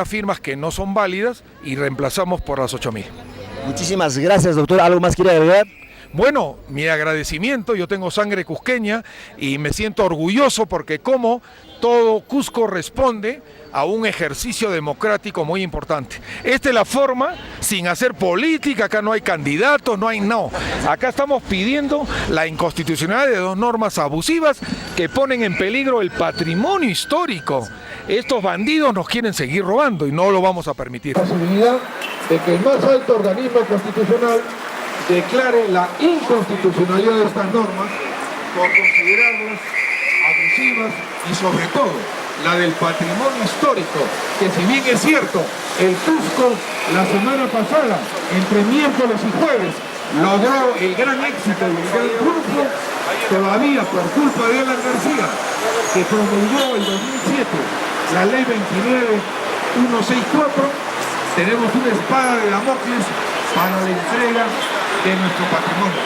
firmas que no son válidas y reemplazamos por las 8.000. Muchísimas gracias, doctor. ¿Algo más quiere agregar? Bueno, mi agradecimiento, yo tengo sangre cusqueña y me siento orgulloso porque como todo Cusco responde a un ejercicio democrático muy importante. Esta es la forma, sin hacer política, acá no hay candidatos, no. Acá estamos pidiendo la inconstitucionalidad de dos normas abusivas que ponen en peligro el patrimonio histórico. Estos bandidos nos quieren seguir robando y no lo vamos a permitir. La posibilidad de que el más alto organismo constitucional declare la inconstitucionalidad de estas normas por considerarlas abusivas y sobre todo la del patrimonio histórico, que si bien es cierto, el Cusco la semana pasada, entre miércoles y jueves, logró el gran éxito y el gran triunfo, todavía por culpa de Alan García, que promulgó el 2007 la ley 29164, tenemos una espada de Damocles para la entrega de nuestro patrimonio.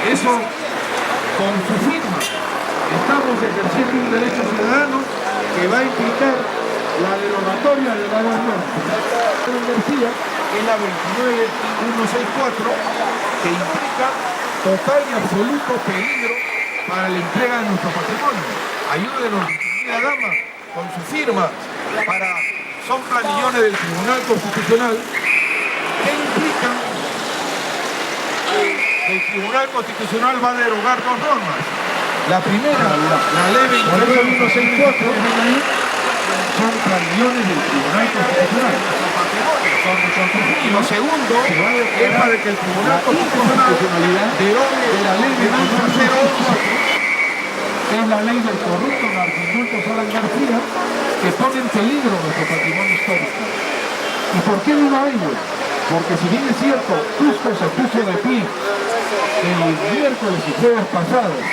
Eso, con su firma, estamos ejerciendo un derecho ciudadano que va a implicar la derogatoria de la norma García, que es la 29164, que implica total y absoluto peligro para la entrega de nuestro patrimonio. Ayúdenos, distinguida dama, con su firma, son planillones del Tribunal Constitucional que implican que el Tribunal Constitucional va a derogar dos normas. La primera, la ley 29164, son planillones del Tribunal Constitucional. Y lo segundo es para que el Tribunal Constitucional derogue la ley 29164, que es la ley del corrupto narcoindulto Alan García, que pone en peligro nuestro patrimonio histórico. ¿Y por qué digo ello? Porque si bien es cierto, Cusco se puso de pie el miércoles y jueves pasados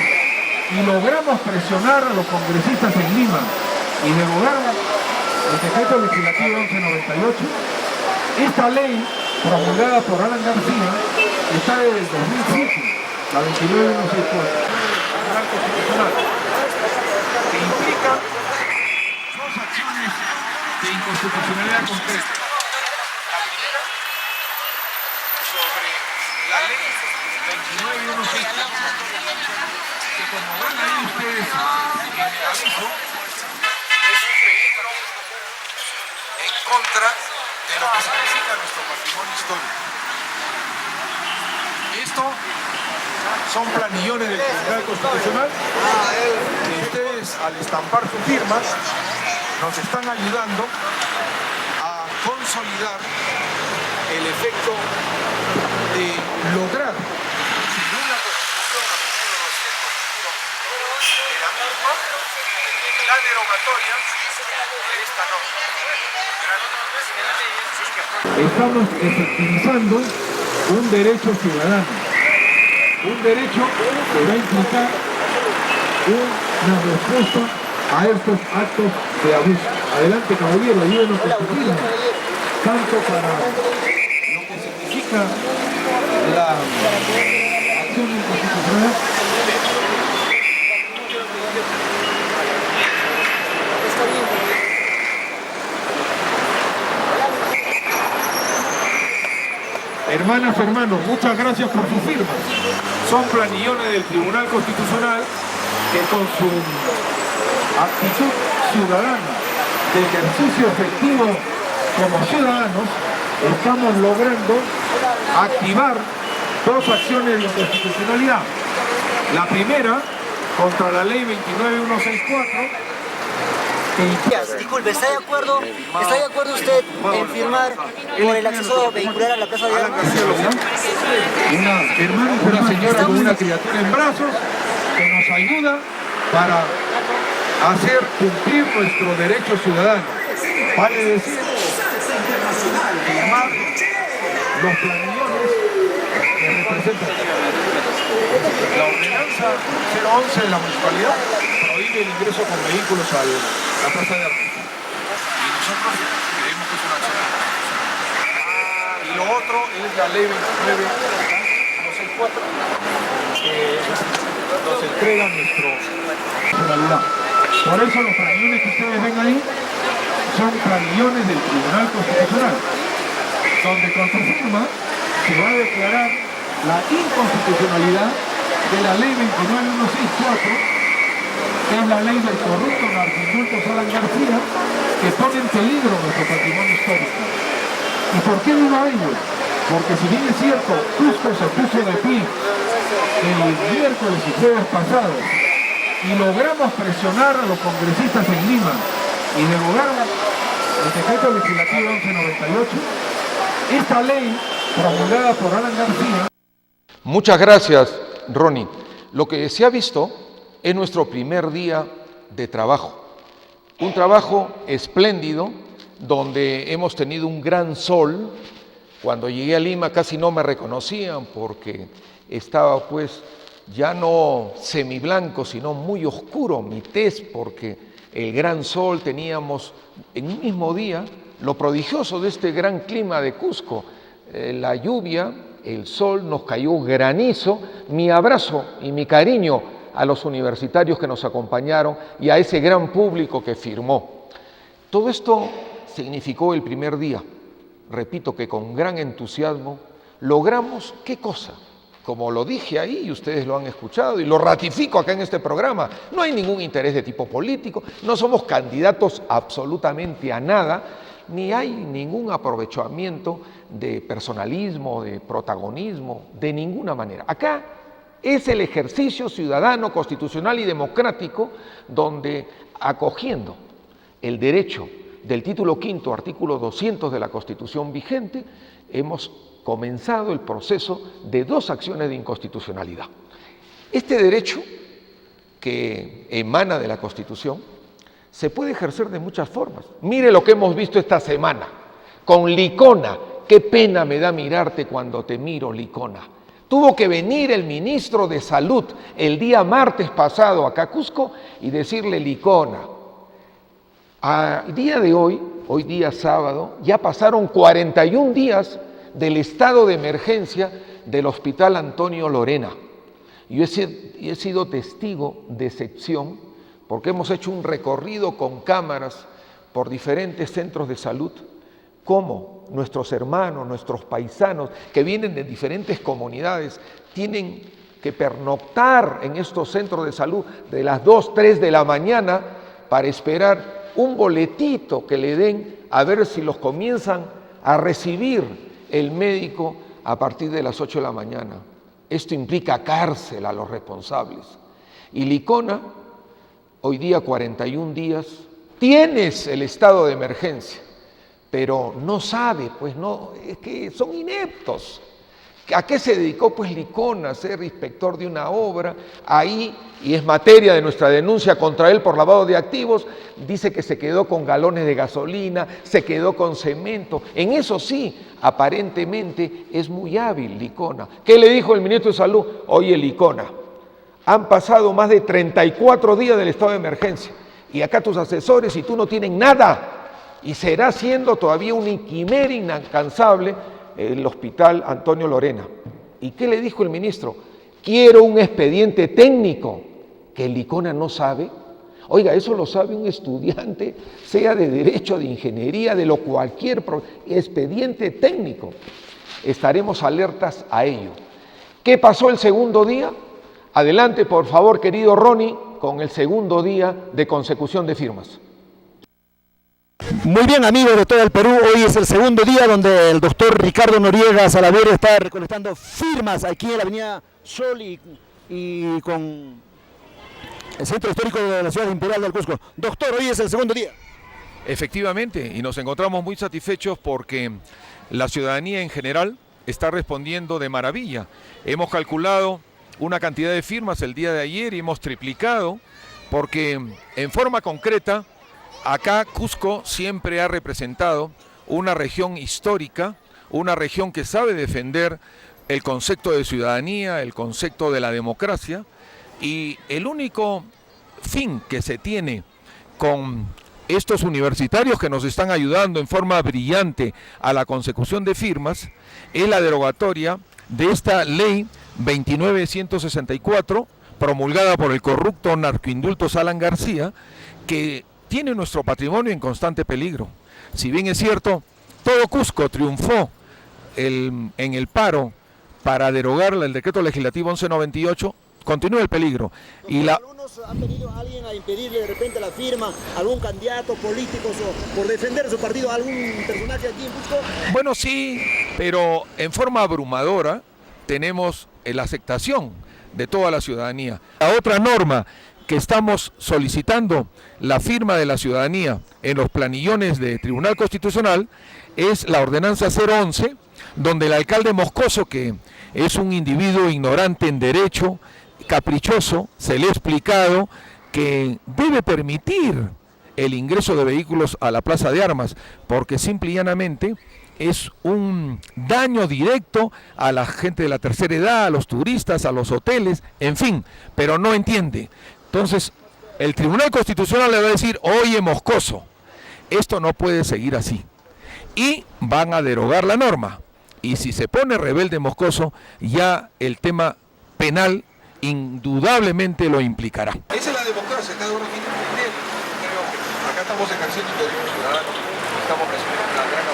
y logramos presionar a los congresistas en Lima y derogar el decreto legislativo 1198. Esta ley, promulgada por Alan García, está desde el 2007, la 29164, Tribunal Constitucional, que implica dos acciones de inconstitucionalidad concreta. La primera, sobre la ley 29164, que como ven ahí ustedes en el aviso, es un peligro en contra de lo que significa nuestro patrimonio histórico. Esto son planillones del Tribunal Constitucional que ustedes, al estampar sus firmas, nos están ayudando a consolidar el efecto de lograr, según la Constitución, artículo 201 de la misma, la derogatoria de esta norma. Estamos efectivizando un derecho ciudadano, un derecho que va a implicar una respuesta a estos actos de abuso. Adelante, caballero, ayúdenos con su firma, tanto para lo que significa la acción inconstitucional. Hermanas, hermanos, muchas gracias por sus firmas. Son planillones del Tribunal Constitucional que con su actitud ciudadana de ejercicio efectivo como ciudadanos estamos logrando activar dos acciones de inconstitucionalidad. La primera, contra la ley 29164, disculpe, ¿está de acuerdo usted en firmar por el acceso vehicular a la plaza de armas? Una hermana, una señora con una criatura en brazos que nos ayuda para hacer cumplir nuestro derecho ciudadano. Vale decir, firmar los planillones que representan. La ordenanza 011 de la municipalidad prohíbe el ingreso con vehículos a la plaza de armas. Y nosotros creemos que es una acción. Y lo otro es la ley 29264, que nos entrega nuestra nacionalidad. Por eso los planillones que ustedes ven ahí son planillones del Tribunal Constitucional, donde con su firma se va a declarar la inconstitucionalidad de la ley 29164, que es la ley del corrupto narcoindulto Alan García, que pone en peligro nuestro patrimonio histórico. ¿Y por qué digo ello? Porque si bien es cierto, Cusco se puso de pie el miércoles y jueves pasados y logramos presionar a los congresistas en Lima y derogar el decreto legislativo 1198, esta ley promulgada por Alan García. Muchas gracias, Ronnie. Lo que se ha visto es nuestro primer día de trabajo. Un trabajo espléndido, donde hemos tenido un gran sol. Cuando llegué a Lima casi no me reconocían porque estaba pues ya no semiblanco, sino muy oscuro mi tez, porque el gran sol teníamos en un mismo día. Lo prodigioso de este gran clima de Cusco, la lluvia, el sol, nos cayó granizo. Mi abrazo y mi cariño a los universitarios que nos acompañaron y a ese gran público que firmó. Todo esto significó el primer día. Repito que con gran entusiasmo logramos, ¿qué cosa? Como lo dije ahí y ustedes lo han escuchado y lo ratifico acá en este programa, no hay ningún interés de tipo político, no somos candidatos absolutamente a nada, ni hay ningún aprovechamiento de personalismo, de protagonismo, de ninguna manera. Acá es el ejercicio ciudadano, constitucional y democrático, donde acogiendo el derecho del título quinto, artículo 200 de la Constitución vigente, hemos comenzado el proceso de dos acciones de inconstitucionalidad. Este derecho, que emana de la Constitución, se puede ejercer de muchas formas. Mire lo que hemos visto esta semana con Licona. Qué pena me da mirarte cuando te miro, Licona. Tuvo que venir el ministro de Salud el día martes pasado acá a Cusco y decirle: Licona, al día de hoy día sábado, ya pasaron 41 días del estado de emergencia del Hospital Antonio Lorena. Yo he sido testigo de excepción porque hemos hecho un recorrido con cámaras por diferentes centros de salud, cómo nuestros hermanos, nuestros paisanos que vienen de diferentes comunidades tienen que pernoctar en estos centros de salud de las 2, 3 de la mañana para esperar un boletito que le den a ver si los comienzan a recibir el médico a partir de las 8 de la mañana. Esto implica cárcel a los responsables. Y Licona, hoy día 41 días, tienes el estado de emergencia, pero no sabe, pues no, es que son ineptos. ¿A qué se dedicó pues Licona? A ser inspector de una obra, ahí, y es materia de nuestra denuncia contra él por lavado de activos, dice que se quedó con galones de gasolina, se quedó con cemento. En eso sí, aparentemente es muy hábil Licona. ¿Qué le dijo el ministro de Salud? Oye, Licona, han pasado más de 34 días del estado de emergencia y acá tus asesores y tú no tienen nada, y será siendo todavía un quimera inalcanzable el Hospital Antonio Lorena. ¿Y qué le dijo el ministro? Quiero un expediente técnico que Licona no sabe. Oiga, eso lo sabe un estudiante, sea de Derecho, de Ingeniería, de lo cualquier expediente técnico. Estaremos alertas a ello. ¿Qué pasó el segundo día? Adelante, por favor, querido Ronnie, con el segundo día de consecución de firmas. Muy bien, amigos de todo el Perú, hoy es el segundo día donde el doctor Ricardo Noriega Salaverry está recolectando firmas aquí en la avenida Sol y con el Centro Histórico de la Ciudad Imperial del Cusco. Doctor, hoy es el segundo día. Efectivamente, y nos encontramos muy satisfechos porque la ciudadanía en general está respondiendo de maravilla. Hemos calculado una cantidad de firmas el día de ayer y hemos triplicado porque en forma concreta acá Cusco siempre ha representado una región histórica, una región que sabe defender el concepto de ciudadanía, el concepto de la democracia, y el único fin que se tiene con estos universitarios que nos están ayudando en forma brillante a la consecución de firmas es la derogatoria de esta ley 29164 promulgada por el corrupto narcoindulto Alan García, que tiene nuestro patrimonio en constante peligro. Si bien es cierto, todo Cusco triunfó en el paro para derogar el decreto legislativo 1198, continúa el peligro. Y algunos han venido a alguien a impedirle de repente la firma, algún candidato político por defender su partido, algún personaje aquí en Cusco. Bueno, sí, pero en forma abrumadora tenemos la aceptación de toda la ciudadanía. La otra norma que estamos solicitando la firma de la ciudadanía en los planillones de Tribunal Constitucional es la ordenanza 011, donde el alcalde Moscoso, que es un individuo ignorante en derecho, caprichoso, se le ha explicado que debe permitir el ingreso de vehículos a la plaza de armas, porque simple y llanamente es un daño directo a la gente de la tercera edad, a los turistas, a los hoteles, en fin, pero no entiende. Entonces, el Tribunal Constitucional le va a decir: oye, Moscoso, esto no puede seguir así. Y van a derogar la norma. Y si se pone rebelde Moscoso, ya el tema penal indudablemente lo implicará. Esa es la democracia, cada uno tiene que entender. Creo que acá estamos ejerciendo el derecho ciudadano, estamos recibiendo una gran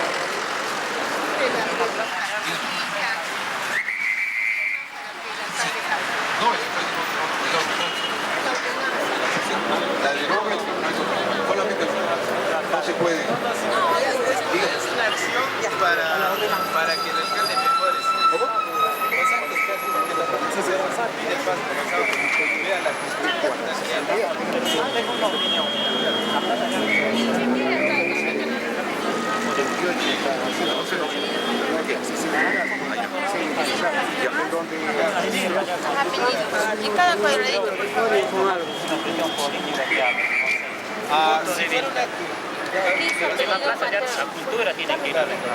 la deroga el tribunal solamente el tribunal. No se puede. Es una acción para que el alcalde mejore. ¿Cómo? Vea la tengo una opinión. Y cada cuadradito, por favor.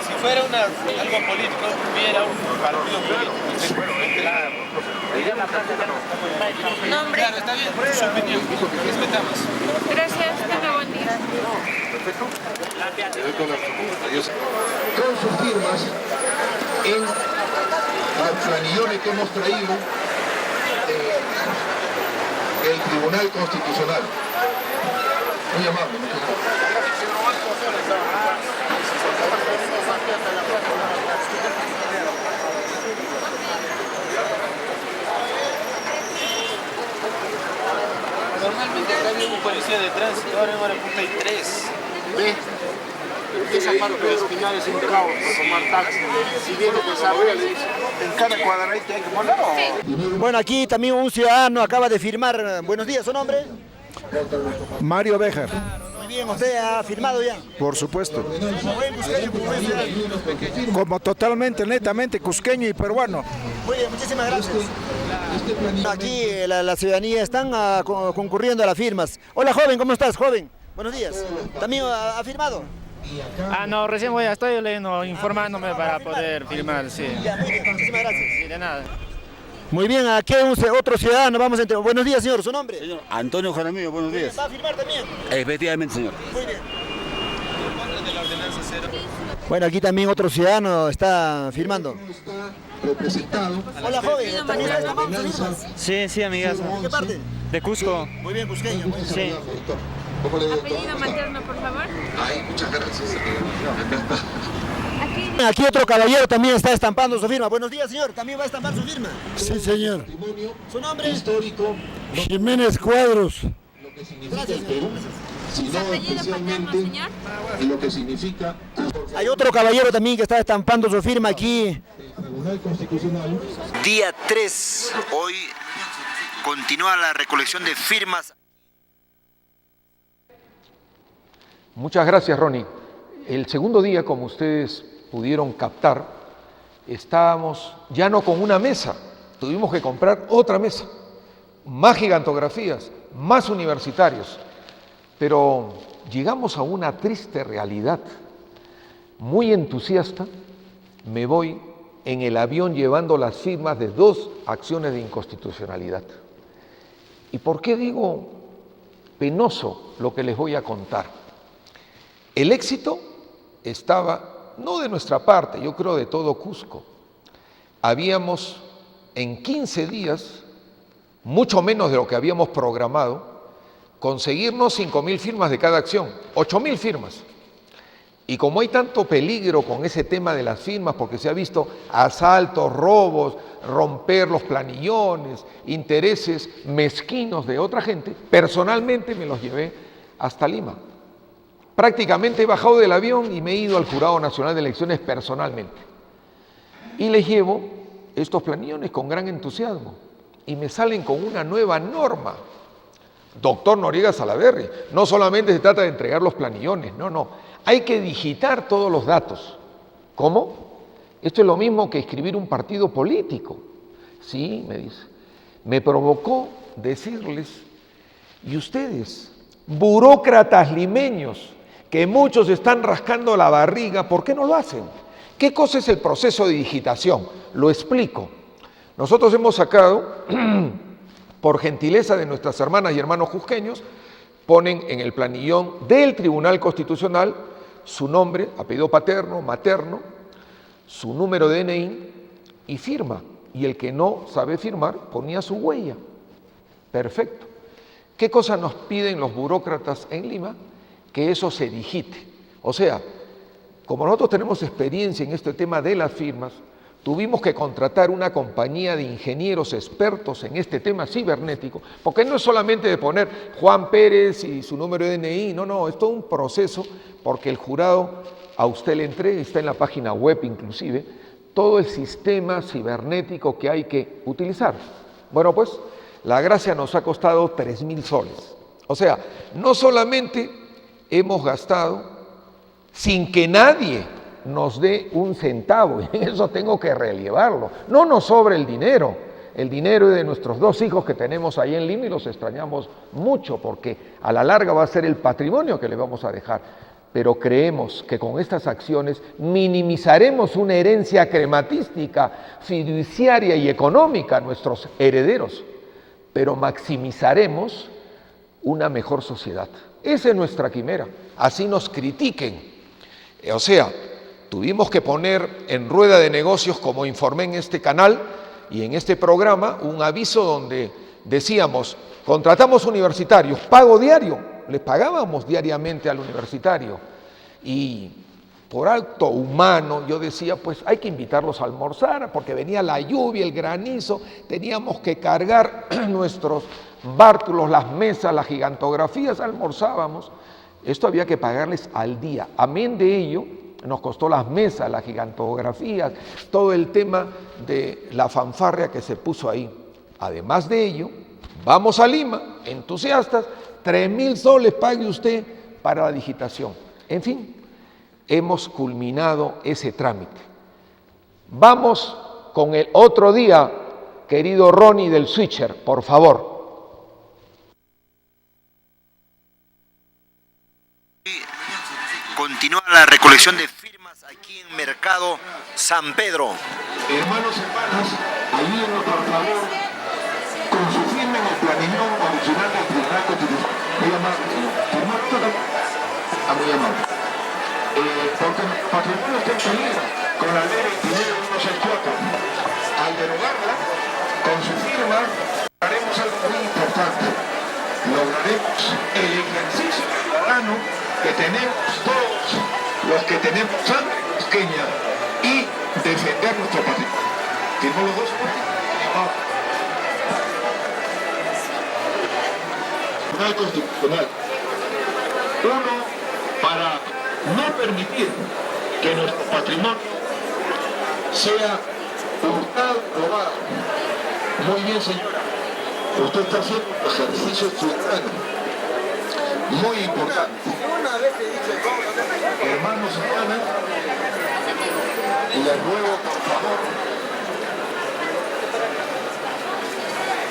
Si fuera algo político, hubiera un partido político. Nombre. Claro, está bien, su opinión. Respetamos. Gracias, tenga buen día. Con sus firmas en los planillones que hemos traído el Tribunal Constitucional. Muy amable, muchas gracias. Normalmente acá había un policía de tránsito, ahora en Arequipa hay 3. ¿Ve? Esa parte de Espinal es un caos para tomar taxi. Si viene de Desarrollo, le dice, en cada cuadradito hay que ponerlo. Bueno, aquí también un ciudadano acaba de firmar. Buenos días, ¿su nombre? Mario Béjar, Muy bien, ¿usted ha firmado ya? por supuesto. Como totalmente, netamente cusqueño y peruano. Muy bien, muchísimas gracias. Aquí la ciudadanía están concurriendo a las firmas. Hola, joven, ¿cómo estás, joven? Buenos días. ¿También ha firmado? No, recién estoy leyendo, informándome para poder firmar, sí. Ya, muy bien, muchísimas gracias. Sí, de nada. Muy bien, aquí hay otro ciudadano, vamos a entrar. Buenos días, señor, ¿su nombre? Señor Antonio Jaramillo, buenos días. ¿Va a firmar también? Efectivamente, señor. Muy bien. Bueno, aquí también otro ciudadano está firmando. Representado. Hola, joven, ¿también está firmando sus firmas? Sí, amigazo. ¿De qué parte? De Cusco. Muy bien, cusqueño. Muy bien. Sí. Apellido materno, por favor. Ay, muchas gracias. Aquí otro caballero también está estampando su firma. Buenos días, señor. ¿También va a estampar su firma? Sí, señor. ¿Su nombre? Histórico, Jiménez Cuadros. lo que significa el Perú, sino Apellido paterno, especialmente señor. lo que significa Hay otro caballero también que está estampando su firma aquí. el Tribunal Constitucional. Día 3, hoy continúa la recolección de firmas. Muchas gracias, Ronnie. El segundo día, como ustedes pudieron captar, estábamos ya no con una mesa, tuvimos que comprar otra mesa, más gigantografías, más universitarios, pero llegamos a una triste realidad. Muy entusiasta, me voy en el avión llevando las firmas de 2 acciones de inconstitucionalidad. ¿Y por qué digo penoso lo que les voy a contar? El éxito estaba, no de nuestra parte, yo creo de todo Cusco. Habíamos en 15 días, mucho menos de lo que habíamos programado, conseguirnos 5.000 firmas de cada acción, 8.000 firmas. Y como hay tanto peligro con ese tema de las firmas, porque se ha visto asaltos, robos, romper los planillones, intereses mezquinos de otra gente, personalmente me los llevé hasta Lima. Prácticamente he bajado del avión y me he ido al Jurado Nacional de Elecciones personalmente. Y les llevo estos planillones con gran entusiasmo. Y me salen con una nueva norma. Doctor Noriega Salaverry, no solamente se trata de entregar los planillones, no. Hay que digitar todos los datos. ¿Cómo? Esto es lo mismo que escribir un partido político. Sí, me dice. Me provocó decirles, y ustedes, burócratas limeños, que muchos están rascando la barriga, ¿por qué no lo hacen? ¿Qué cosa es el proceso de digitación? Lo explico. Nosotros hemos sacado, por gentileza de nuestras hermanas y hermanos cusqueños, ponen en el planillón del Tribunal Constitucional su nombre, apellido paterno, materno, su número de DNI y firma. Y el que no sabe firmar ponía su huella. Perfecto. ¿Qué cosa nos piden los burócratas en Lima? Que eso se digite. O sea, como nosotros tenemos experiencia en este tema de las firmas, tuvimos que contratar una compañía de ingenieros expertos en este tema cibernético, porque no es solamente de poner Juan Pérez y su número de DNI, no, es todo un proceso, porque el jurado a usted le entrega, está en la página web inclusive, todo el sistema cibernético que hay que utilizar. Bueno, pues la gracia nos ha costado 3.000 soles. O sea, no solamente hemos gastado sin que nadie nos dé un centavo, y eso tengo que relevarlo. No nos sobra el dinero es de nuestros 2 hijos que tenemos ahí en Lima y los extrañamos mucho porque a la larga va a ser el patrimonio que le vamos a dejar. pero creemos que con estas acciones minimizaremos una herencia crematística, fiduciaria y económica a nuestros herederos, pero maximizaremos una mejor sociedad. Esa es nuestra quimera, así nos critiquen. O sea, tuvimos que poner en rueda de negocios, como informé en este canal y en este programa, un aviso donde decíamos, contratamos universitarios, pago diario, les pagábamos diariamente al universitario, y por acto humano yo decía, pues hay que invitarlos a almorzar, porque venía la lluvia, el granizo, teníamos que cargar nuestros bártulos, las mesas, las gigantografías, almorzábamos. Esto había que pagarles al día. Amén de ello, nos costó las mesas, las gigantografías, todo el tema de la fanfarria que se puso ahí. Además de ello, vamos a Lima, entusiastas, 3.000 soles pague usted para la digitación. En fin, hemos culminado ese trámite. Vamos con el otro día, querido Ronnie del Switcher, por favor. Continúa la recolección de firmas aquí en Mercado San Pedro. Hermanos y hermanas, ayúdenos por favor con su firma en el planillón original del Tribunal Constitucional. Muy amable, señor. Firmar todo. Muy amable. Porque nuestro patrimonio está en peligro con la ley 29164. Al derogarla, con su firma, haremos algo muy importante. Lograremos el ejercicio ciudadano que tenemos todos los que tenemos sangre cusqueña y defender nuestro patrimonio. ¿Firmó los dos? Tribunal Constitucional. Uno, para no permitir que nuestro patrimonio sea hurtado, robado. Muy bien, señora. Usted está haciendo un ejercicio ciudadano muy importante. Hermanos y hermanas, les ruego por favor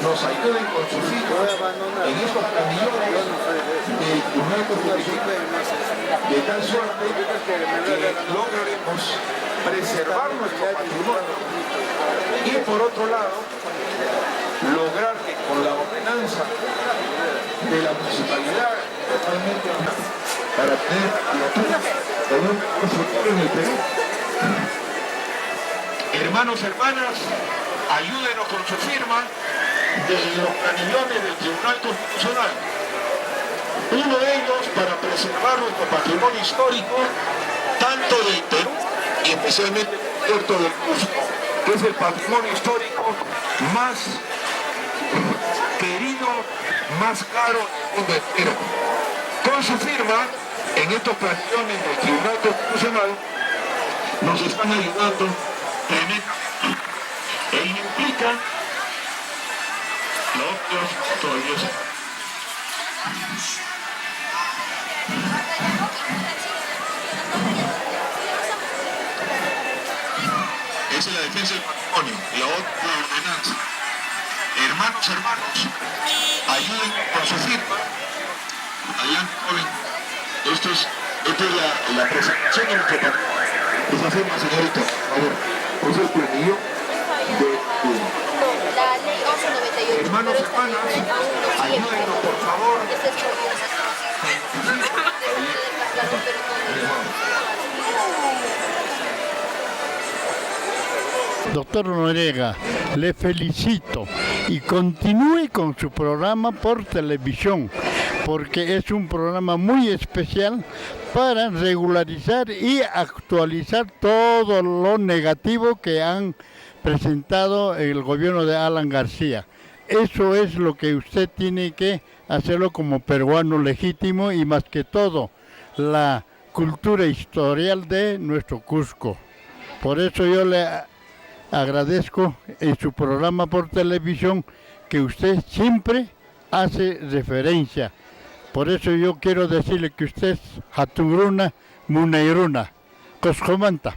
nos ayuden con sus hijos en estos planillones del Tribunal Constitucional, de tal suerte que lograremos preservar nuestro patrimonio y por otro lado lograr que con la ordenanza de la municipalidad totalmente para tener un mejor futuro en el Perú. Hermanos, hermanas, ayúdenos con su firma de los planillones del Tribunal Constitucional. Uno de ellos para preservar nuestro patrimonio histórico, tanto del Perú y especialmente del puerto del Cusco, que es el patrimonio histórico más querido, más caro del mundo entero. Con su firma, en estos planillones del Tribunal Constitucional, nos están ayudando tremendamente. Ello implica esa es la defensa del patrimonio, la otra ordenanza. Hermanos, ayuden con su firma. Adelante, joven. Esta es la presentación de nuestro patrimonio. Esa firma, señorita, por favor. Es el planillo de la ley 1198. Hermanos, ayúdenos, por favor. Doctor Noriega, le felicito y continúe con su programa por televisión, porque es un programa muy especial para regularizar y actualizar todo lo negativo que han presentado el gobierno de Alan García. Eso es lo que usted tiene que hacerlo como peruano legítimo y más que todo la cultura historial de nuestro Cusco. Por eso yo le agradezco en su programa por televisión que usted siempre hace referencia. Por eso yo quiero decirle que usted es Hatungruna Muneiruna, Coscomanta.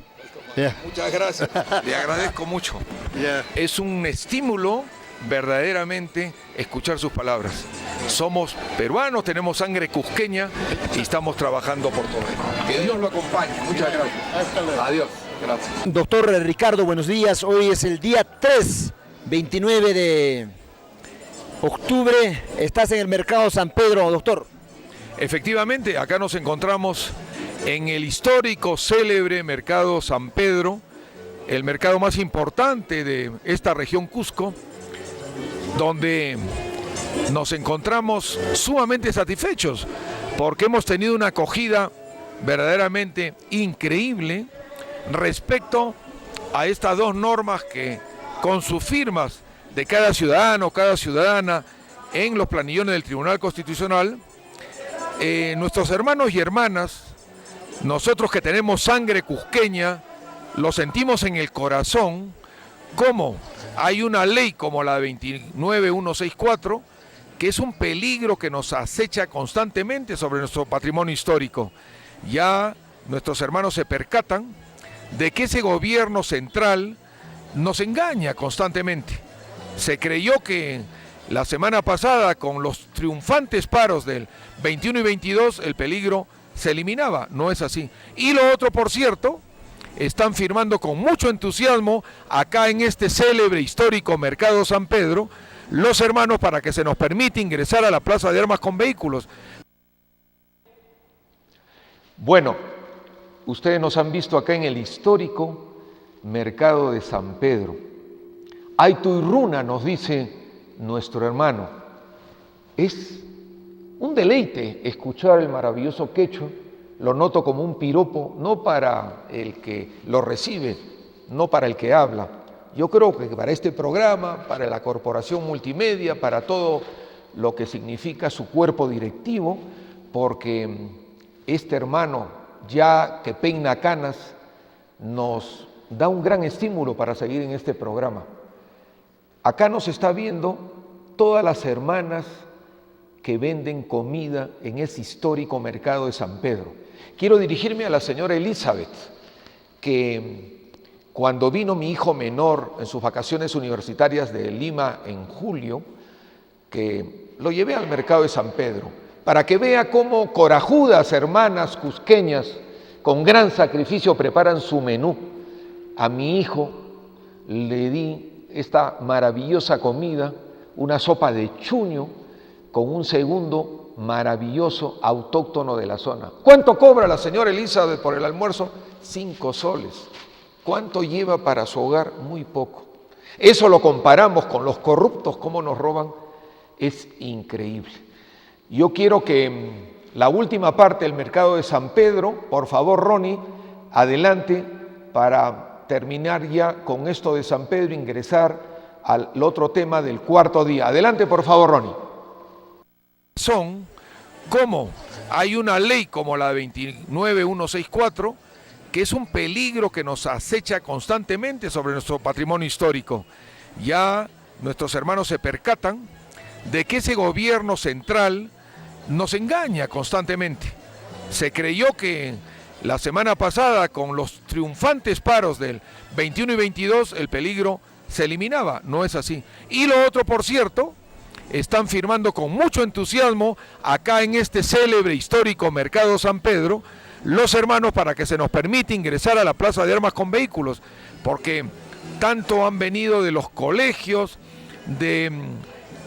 Yeah. Muchas gracias, le agradezco mucho. Yeah. Es un estímulo verdaderamente escuchar sus palabras. Somos peruanos, tenemos sangre cusqueña y estamos trabajando por todo ello. Que Dios lo acompañe. Muchas gracias. Adiós. Gracias. Doctor Ricardo, buenos días. Hoy es el día 3, 29 de octubre. Estás en el Mercado San Pedro, doctor. Efectivamente, acá nos encontramos en el histórico, célebre Mercado San Pedro, el mercado más importante de esta región Cusco, donde nos encontramos sumamente satisfechos porque hemos tenido una acogida verdaderamente increíble respecto a estas dos normas que, con sus firmas de cada ciudadano, cada ciudadana en los planillones del Tribunal Constitucional, nuestros hermanos y hermanas, nosotros que tenemos sangre cusqueña, lo sentimos en el corazón, como hay una ley como la 29164, que es un peligro que nos acecha constantemente sobre nuestro patrimonio histórico. Ya nuestros hermanos se percatan de que ese gobierno central nos engaña constantemente. Se creyó que la semana pasada, con los triunfantes paros del 21 y 22, el peligro se eliminaba. No es así. Y lo otro, por cierto, están firmando con mucho entusiasmo acá en este célebre histórico Mercado San Pedro, los hermanos, para que se nos permita ingresar a la Plaza de Armas con vehículos. Bueno, ustedes nos han visto acá en el histórico Mercado de San Pedro. Aytuyruna, nos dice nuestro hermano. Es un deleite escuchar el maravilloso quechua. Lo noto como un piropo, no para el que lo recibe, no para el que habla. Yo creo que para este programa, para la Corporación Multimedia, para todo lo que significa su cuerpo directivo, porque este hermano, ya que peina canas, nos da un gran estímulo para seguir en este programa. Acá nos está viendo todas las hermanas que venden comida en ese histórico Mercado de San Pedro. Quiero dirigirme a la señora Elizabeth, que cuando vino mi hijo menor en sus vacaciones universitarias de Lima en julio, que lo llevé al Mercado de San Pedro, para que vea cómo corajudas hermanas cusqueñas con gran sacrificio preparan su menú. A mi hijo le di esta maravillosa comida, una sopa de chuño con un segundo maravilloso autóctono de la zona. ¿Cuánto cobra la señora Elizabeth por el almuerzo? 5 soles. ¿Cuánto lleva para su hogar? Muy poco. Eso lo comparamos con los corruptos, cómo nos roban, es increíble. Yo quiero que la última parte del Mercado de San Pedro, por favor, Ronnie, adelante para terminar ya con esto de San Pedro, ingresar al otro tema del cuarto día. Adelante, por favor, Ronnie. Son como hay una ley como la 29164, que es un peligro que nos acecha constantemente sobre nuestro patrimonio histórico. Ya nuestros hermanos se percatan de que ese gobierno central nos engaña constantemente. Se creyó que la semana pasada, con los triunfantes paros del 21 y 22, el peligro se eliminaba. No es así. Y lo otro, por cierto, están firmando con mucho entusiasmo acá en este célebre histórico Mercado San Pedro, los hermanos, para que se nos permita ingresar a la Plaza de Armas con vehículos, porque tanto han venido de los colegios, de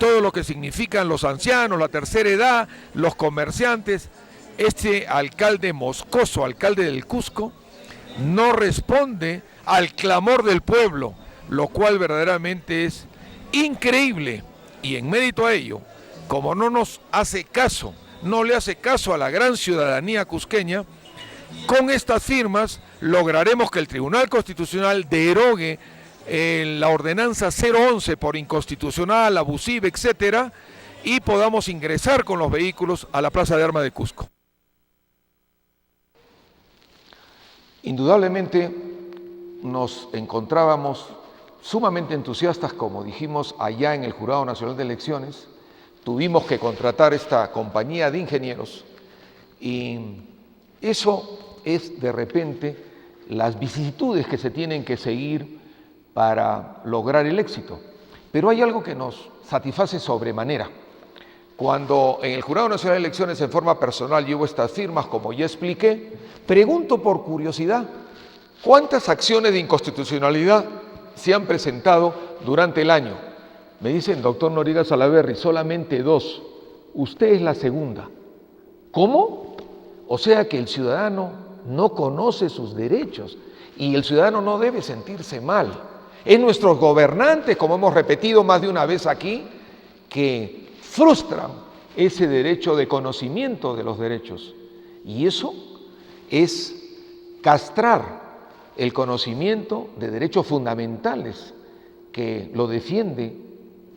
todo lo que significan los ancianos, la tercera edad, los comerciantes. Este alcalde moscoso, alcalde del Cusco, no responde al clamor del pueblo, lo cual verdaderamente es increíble. Y en mérito a ello, como no nos hace caso, no le hace caso a la gran ciudadanía cusqueña, con estas firmas lograremos que el Tribunal Constitucional derogue la ordenanza 011 por inconstitucional, abusiva, etcétera, y podamos ingresar con los vehículos a la Plaza de Armas de Cusco. Indudablemente nos encontrábamos sumamente entusiastas, como dijimos allá en el Jurado Nacional de Elecciones. Tuvimos que contratar esta compañía de ingenieros y eso es de repente las vicisitudes que se tienen que seguir para lograr el éxito. Pero hay algo que nos satisface sobremanera. Cuando en el Jurado Nacional de Elecciones en forma personal llevo estas firmas, como ya expliqué, pregunto por curiosidad, ¿cuántas acciones de inconstitucionalidad se han presentado durante el año? Me dicen, doctor Noriega Salaverry, solamente 2. Usted es la segunda. ¿Cómo? O sea que el ciudadano no conoce sus derechos y el ciudadano no debe sentirse mal. Es nuestros gobernantes, como hemos repetido más de una vez aquí, que frustran ese derecho de conocimiento de los derechos. Y eso es castrar el conocimiento de derechos fundamentales que lo defiende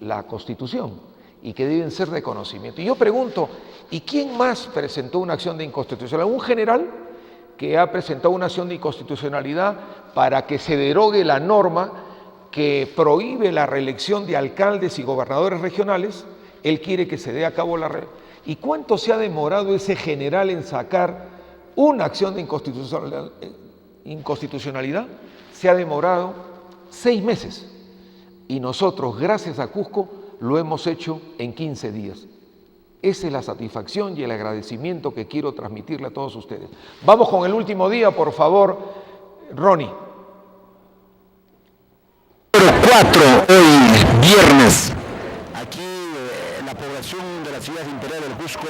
la Constitución y que deben ser de conocimiento. Y yo pregunto, ¿y quién más presentó una acción de inconstitucionalidad? ¿Un general que ha presentado una acción de inconstitucionalidad para que se derogue la norma que prohíbe la reelección de alcaldes y gobernadores regionales? Él quiere que se dé a cabo la reelección. ¿Y cuánto se ha demorado ese general en sacar una acción de inconstitucionalidad? Se ha demorado 6 meses. Y nosotros, gracias a Cusco, lo hemos hecho en 15 días. Esa es la satisfacción y el agradecimiento que quiero transmitirle a todos ustedes. Vamos con el último día, por favor, Ronnie. 4, hoy, viernes. Aquí la población de la ciudad interior del Cusco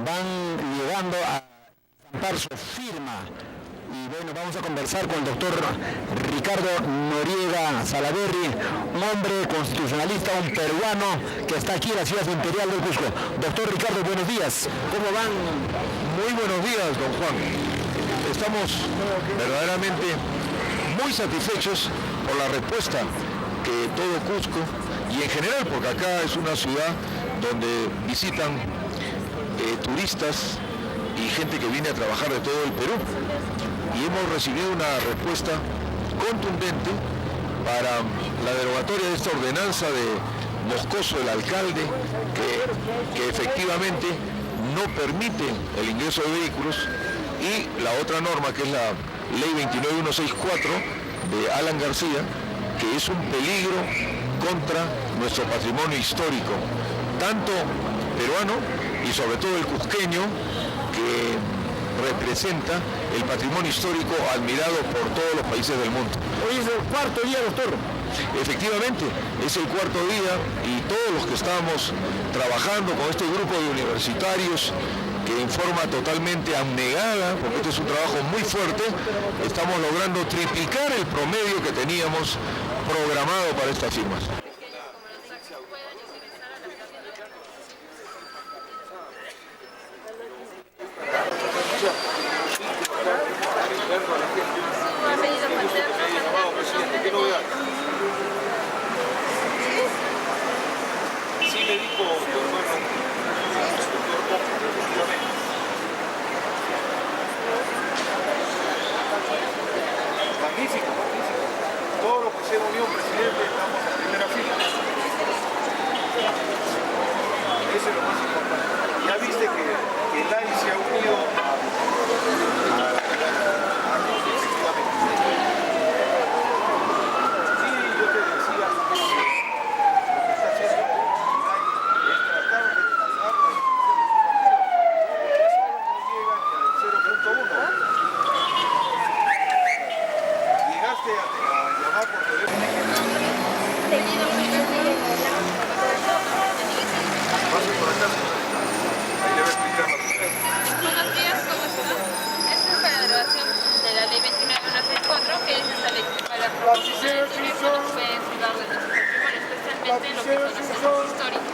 van llegando a presentar su firma. Y bueno, vamos a conversar con el doctor Ricardo Noriega Salaverry, un hombre constitucionalista, un peruano que está aquí en la ciudad imperial del Cusco. Doctor Ricardo, buenos días. ¿Cómo van? Muy buenos días, don Juan. Estamos verdaderamente muy satisfechos por la respuesta que todo Cusco, y en general, porque acá es una ciudad donde visitan turistas y gente que viene a trabajar de todo el Perú. Y hemos recibido una respuesta contundente para la derogatoria de esta ordenanza de Moscoso, el alcalde, que efectivamente no permite el ingreso de vehículos, y la otra norma, que es la ley 29164 de Alan García, que es un peligro contra nuestro patrimonio histórico, tanto peruano y sobre todo el cusqueño, que representa el patrimonio histórico admirado por todos los países del mundo. Hoy es el 4º día, doctor. Efectivamente, es el 4º día, y todos los que estamos trabajando con este grupo de universitarios que en forma totalmente abnegada, porque este es un trabajo muy fuerte, estamos logrando triplicar el promedio que teníamos programado para estas firmas. Magnífico, magnífico. Todo lo que sea unión, presidente, estamos en primera fila. Eso es lo más importante. Ya viste que nadie se ha unido Sí, yo te decía, lo que está haciendo es tratar de pasar la solo no llega ni al 0.1. Llegaste a llamar por teléfono. Pase por acá, ahí le voy a explicar la cosa. Buenos días, ¿cómo están? Esta es la derogación de la ley 29164, que es esta ley para promover el turismo en los pueden privar de nuestro patrimonio, especialmente lo que son los centros históricos.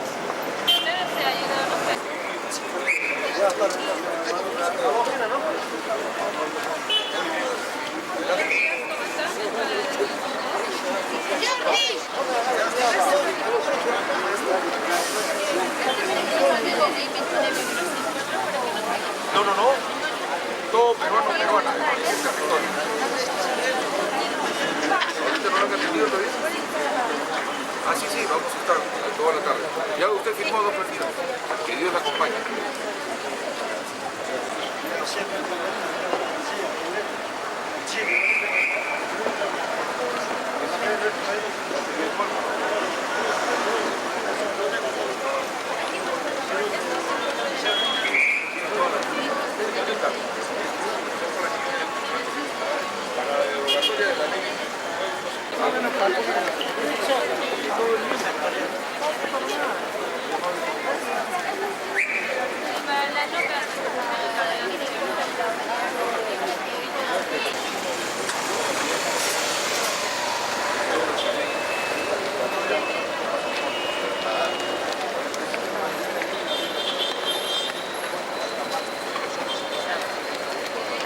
Ustedes se han ayudado, no sé. No, no, no. Todo peruano, peruana. Es territorio. ¿Ahorita no lo han atendido todavía? Ah, sí, sí, vamos a estar toda la tarde. Ya usted firmó 2 partidos. Que Dios la acompañe.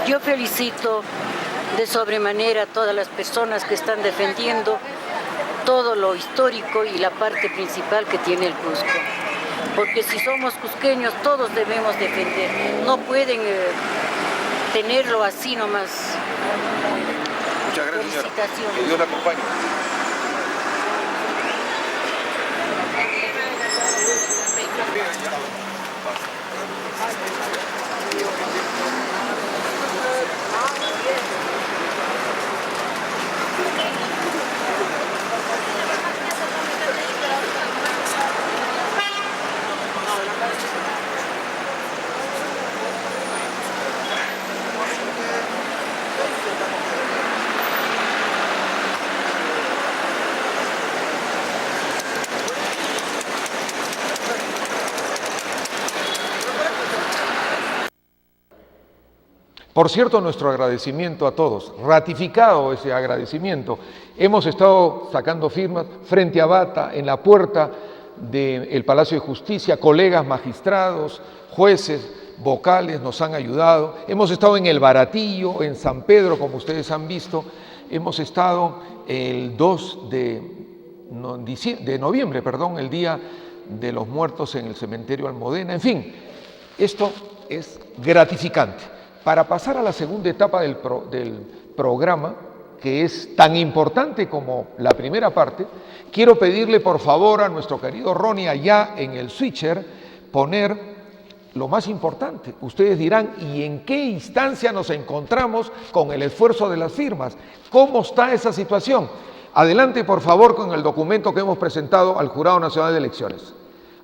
Yo felicito de sobremanera a todas las personas que están defendiendo todo lo histórico y la parte principal que tiene el Cusco. Porque si somos cusqueños, todos debemos defender. No pueden tenerlo así nomás. Muchas gracias, señora. Que Dios la acompañe. Por cierto, nuestro agradecimiento a todos, ratificado ese agradecimiento. Hemos estado sacando firmas frente a Bata, en la puerta del Palacio de Justicia, colegas magistrados, jueces, vocales nos han ayudado. Hemos estado en El Baratillo, en San Pedro, como ustedes han visto. Hemos estado el 2 de noviembre, el Día de los Muertos en el Cementerio Almudena. En fin, esto es gratificante. Para pasar a la segunda etapa del programa, que es tan importante como la primera parte, quiero pedirle por favor a nuestro querido Ronnie allá en el switcher poner lo más importante. Ustedes dirán, ¿y en qué instancia nos encontramos con el esfuerzo de las firmas? ¿Cómo está esa situación? Adelante por favor con el documento que hemos presentado al Jurado Nacional de Elecciones.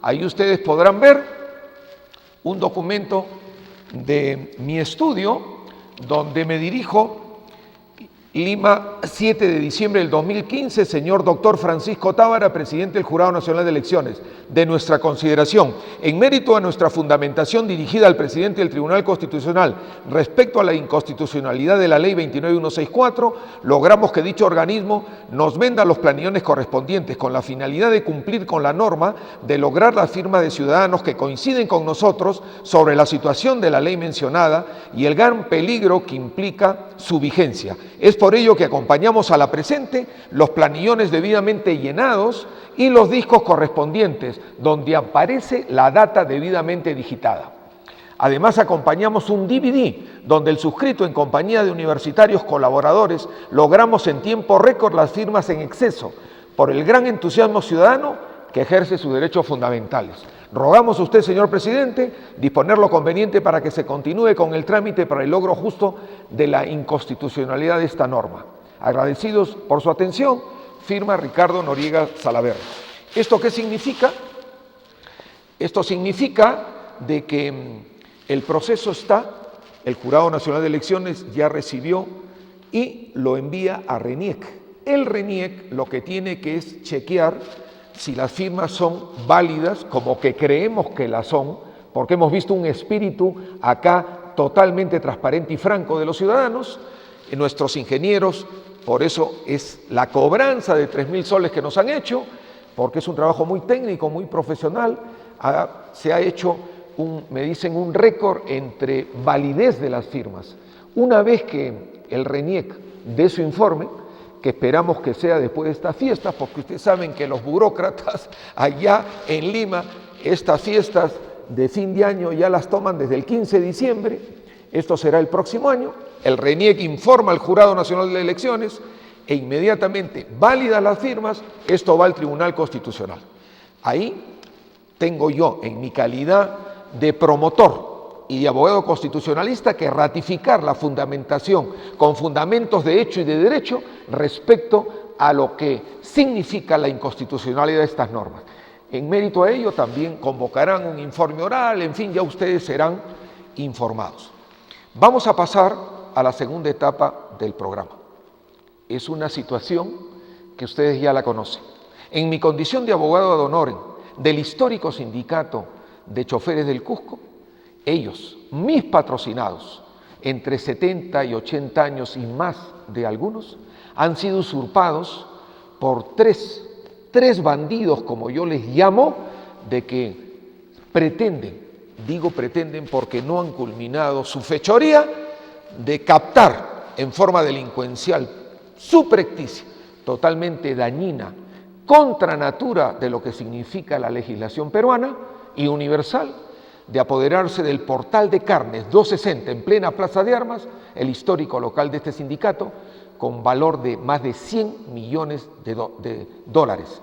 Ahí ustedes podrán ver un documento de mi estudio, donde me dirijo, Lima, 7 de diciembre del 2015, señor doctor Francisco Tábara, presidente del Jurado Nacional de Elecciones, de nuestra consideración, en mérito a nuestra fundamentación dirigida al presidente del Tribunal Constitucional respecto a la inconstitucionalidad de la Ley 29164, logramos que dicho organismo nos venda los planillones correspondientes con la finalidad de cumplir con la norma de lograr la firma de ciudadanos que coinciden con nosotros sobre la situación de la ley mencionada y el gran peligro que implica su vigencia. Es por ello que acompañamos a la presente los planillones debidamente llenados y los discos correspondientes, donde aparece la data debidamente digitada. Además, acompañamos un DVD, donde el suscrito en compañía de universitarios colaboradores logramos en tiempo récord las firmas en exceso, por el gran entusiasmo ciudadano que ejerce sus derechos fundamentales. Rogamos a usted, señor presidente, disponer lo conveniente para que se continúe con el trámite para el logro justo de la inconstitucionalidad de esta norma. Agradecidos por su atención, firma Ricardo Noriega Salaverry. ¿Esto qué significa? Esto significa de que el proceso está, el Jurado Nacional de Elecciones ya recibió y lo envía a RENIEC. El RENIEC lo que tiene que es chequear si las firmas son válidas, como que creemos que las son, porque hemos visto un espíritu acá totalmente transparente y franco de los ciudadanos, nuestros ingenieros, por eso es la cobranza de 3.000 soles que nos han hecho, porque es un trabajo muy técnico, muy profesional, se ha hecho, me dicen, un récord entre validez de las firmas. Una vez que el RENIEC dé su informe, que esperamos que sea después de estas fiestas, porque ustedes saben que los burócratas allá en Lima, estas fiestas de fin de año ya las toman desde el 15 de diciembre, esto será el próximo año, el RENIEC informa al Jurado Nacional de Elecciones e inmediatamente, válidas las firmas, esto va al Tribunal Constitucional. Ahí tengo yo, en mi calidad de promotor y de abogado constitucionalista, que ratificar la fundamentación con fundamentos de hecho y de derecho respecto a lo que significa la inconstitucionalidad de estas normas. En mérito a ello también convocarán un informe oral, en fin, ya ustedes serán informados. Vamos a pasar a la segunda etapa del programa. Es una situación que ustedes ya la conocen. En mi condición de abogado ad honorem del histórico sindicato de choferes del Cusco, ellos, mis patrocinados, entre 70 y 80 años y más de algunos, han sido usurpados por tres bandidos, como yo les llamo, de que pretenden, digo pretenden porque no han culminado su fechoría, de captar en forma delincuencial subrepticia, totalmente dañina, contra natura de lo que significa la legislación peruana y universal, de apoderarse del portal de carnes 260 en plena Plaza de Armas, el histórico local de este sindicato, con valor de más de 100 millones de dólares.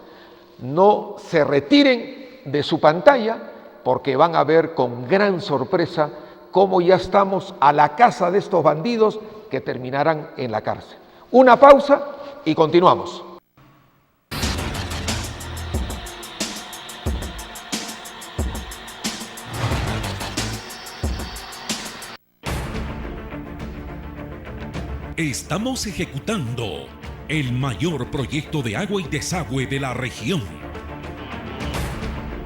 No se retiren de su pantalla porque van a ver con gran sorpresa cómo ya estamos a la caza de estos bandidos que terminarán en la cárcel. Una pausa y continuamos. Estamos ejecutando el mayor proyecto de agua y desagüe de la región,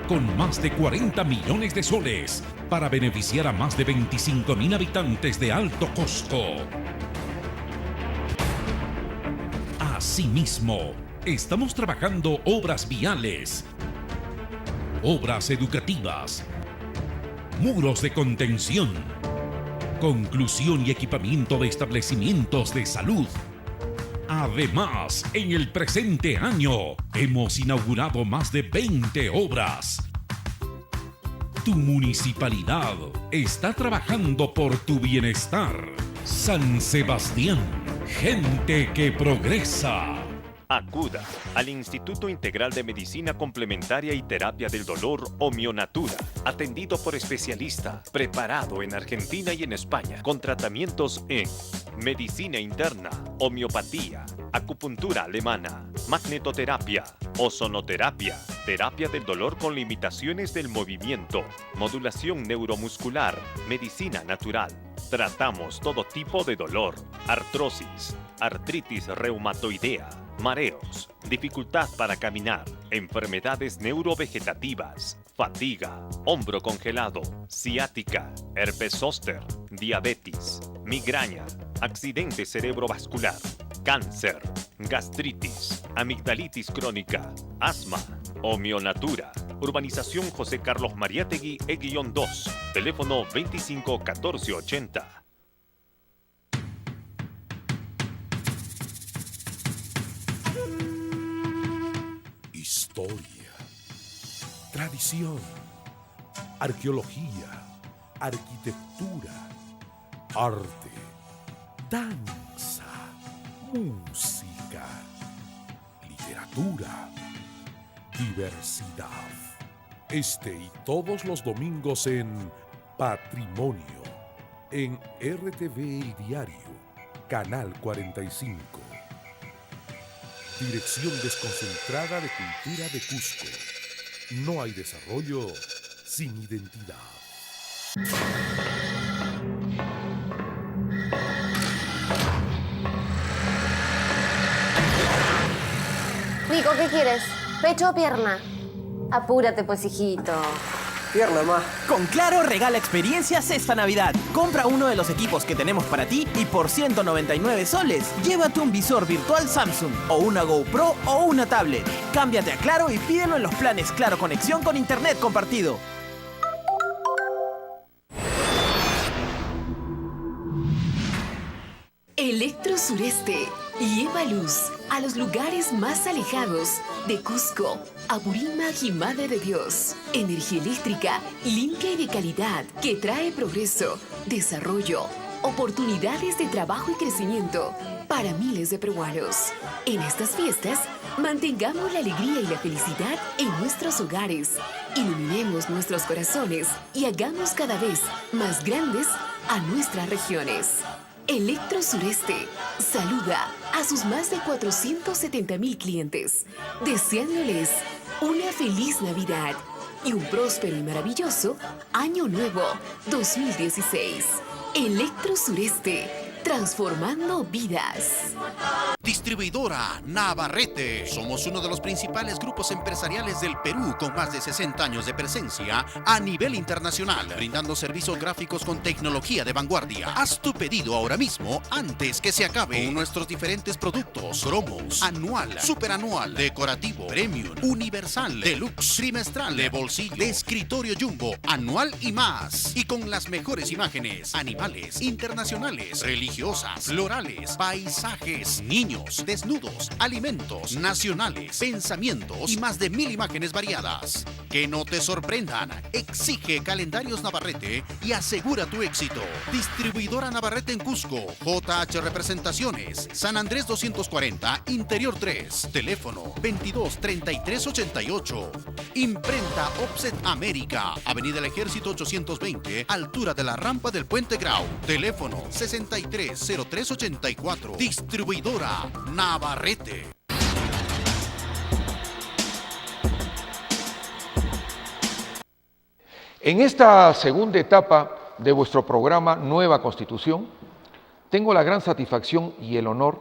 con más de 40 millones de soles para beneficiar a más de 25.000 habitantes de Alto Cusco. Asimismo, estamos trabajando obras viales, obras educativas, muros de contención, conclusión y equipamiento de establecimientos de salud. Además, en el presente año hemos inaugurado más de 20 obras. Tu municipalidad está trabajando por tu bienestar. San Sebastián, gente que progresa. Acuda al Instituto Integral de Medicina Complementaria y Terapia del Dolor Homionatura, atendido por especialista, preparado en Argentina y en España, con tratamientos en medicina interna, homeopatía, acupuntura alemana, magnetoterapia, ozonoterapia, terapia del dolor con limitaciones del movimiento, modulación neuromuscular, medicina natural. Tratamos todo tipo de dolor, artrosis, artritis reumatoidea, mareos, dificultad para caminar, enfermedades neurovegetativas, fatiga, hombro congelado, ciática, herpes zóster, diabetes, migraña, accidente cerebrovascular, cáncer, gastritis, amigdalitis crónica, asma. Homionatura, Urbanización José Carlos Mariátegui E-2, teléfono 25 14 80. Historia, tradición, arqueología, arquitectura, arte, danza, música, literatura, diversidad. Este y todos los domingos en Patrimonio, en RTV El Diario, Canal 45. Dirección Desconcentrada de Cultura de Cusco. No hay desarrollo sin identidad. Nico, ¿qué quieres? ¿Pecho o pierna? Apúrate, pues, hijito. Pierna, ma. Con Claro regala experiencias esta Navidad. Compra uno de los equipos que tenemos para ti y por 199 soles, llévate un visor virtual Samsung o una GoPro o una tablet. Cámbiate a Claro y pídelo en los planes Claro Conexión con Internet compartido. Electro Sureste lleva luz a los lugares más alejados de Cusco, Apurímac y Madre de Dios. Energía eléctrica limpia y de calidad que trae progreso, desarrollo, oportunidades de trabajo y crecimiento para miles de peruanos. En estas fiestas, mantengamos la alegría y la felicidad en nuestros hogares, iluminemos nuestros corazones y hagamos cada vez más grandes a nuestras regiones. Electro Sureste saluda a sus más de 470,000 clientes, deseándoles una feliz Navidad y un próspero y maravilloso Año Nuevo 2016. Electro Sureste, transformando vidas. Distribuidora Navarrete. Somos uno de los principales grupos empresariales del Perú con más de 60 años de presencia a nivel internacional, brindando servicios gráficos con tecnología de vanguardia. Haz tu pedido ahora mismo antes que se acabe con nuestros diferentes productos: cromos, anual, superanual, decorativo, premium, universal, deluxe, trimestral, de bolsillo, de escritorio jumbo, anual y más. Y con las mejores imágenes: animales, internacionales, religiosas, florales, paisajes, niños, desnudos, alimentos, nacionales, pensamientos y más de 1000 imágenes variadas. Que no te sorprendan. Exige Calendarios Navarrete y asegura tu éxito. Distribuidora Navarrete en Cusco. JH Representaciones. San Andrés 240, Interior 3. Teléfono 22 33 88. Imprenta Offset América. Avenida del Ejército 820, altura de la rampa del Puente Grau. Teléfono 63 03 84. Distribuidora Navarrete. En esta segunda etapa de vuestro programa Nueva Constitución, tengo la gran satisfacción y el honor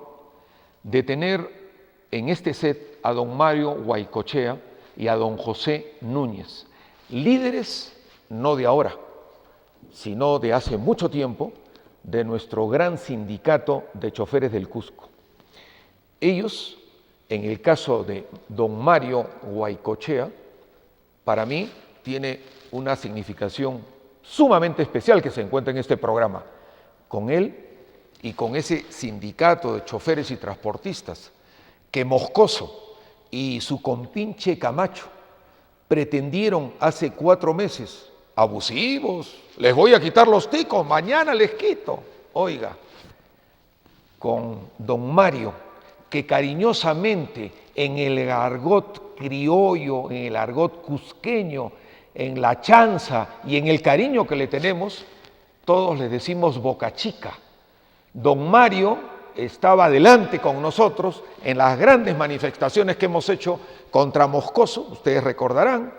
de tener en este set a don Mario Guaycochea y a don José Núñez, líderes no de ahora, sino de hace mucho tiempo, de nuestro gran sindicato de choferes del Cusco. Ellos, en el caso de don Mario Guaycochea, para mí tiene una significación sumamente especial que se encuentra en este programa. Con él y con ese sindicato de choferes y transportistas que Moscoso y su compinche Camacho pretendieron hace 4 meses, abusivos, les voy a quitar los ticos, mañana les quito. Oiga, con don Mario, que cariñosamente en el argot criollo, en el argot cusqueño, en la chanza y en el cariño que le tenemos, todos le decimos Boca Chica. Don Mario estaba adelante con nosotros en las grandes manifestaciones que hemos hecho contra Moscoso, ustedes recordarán,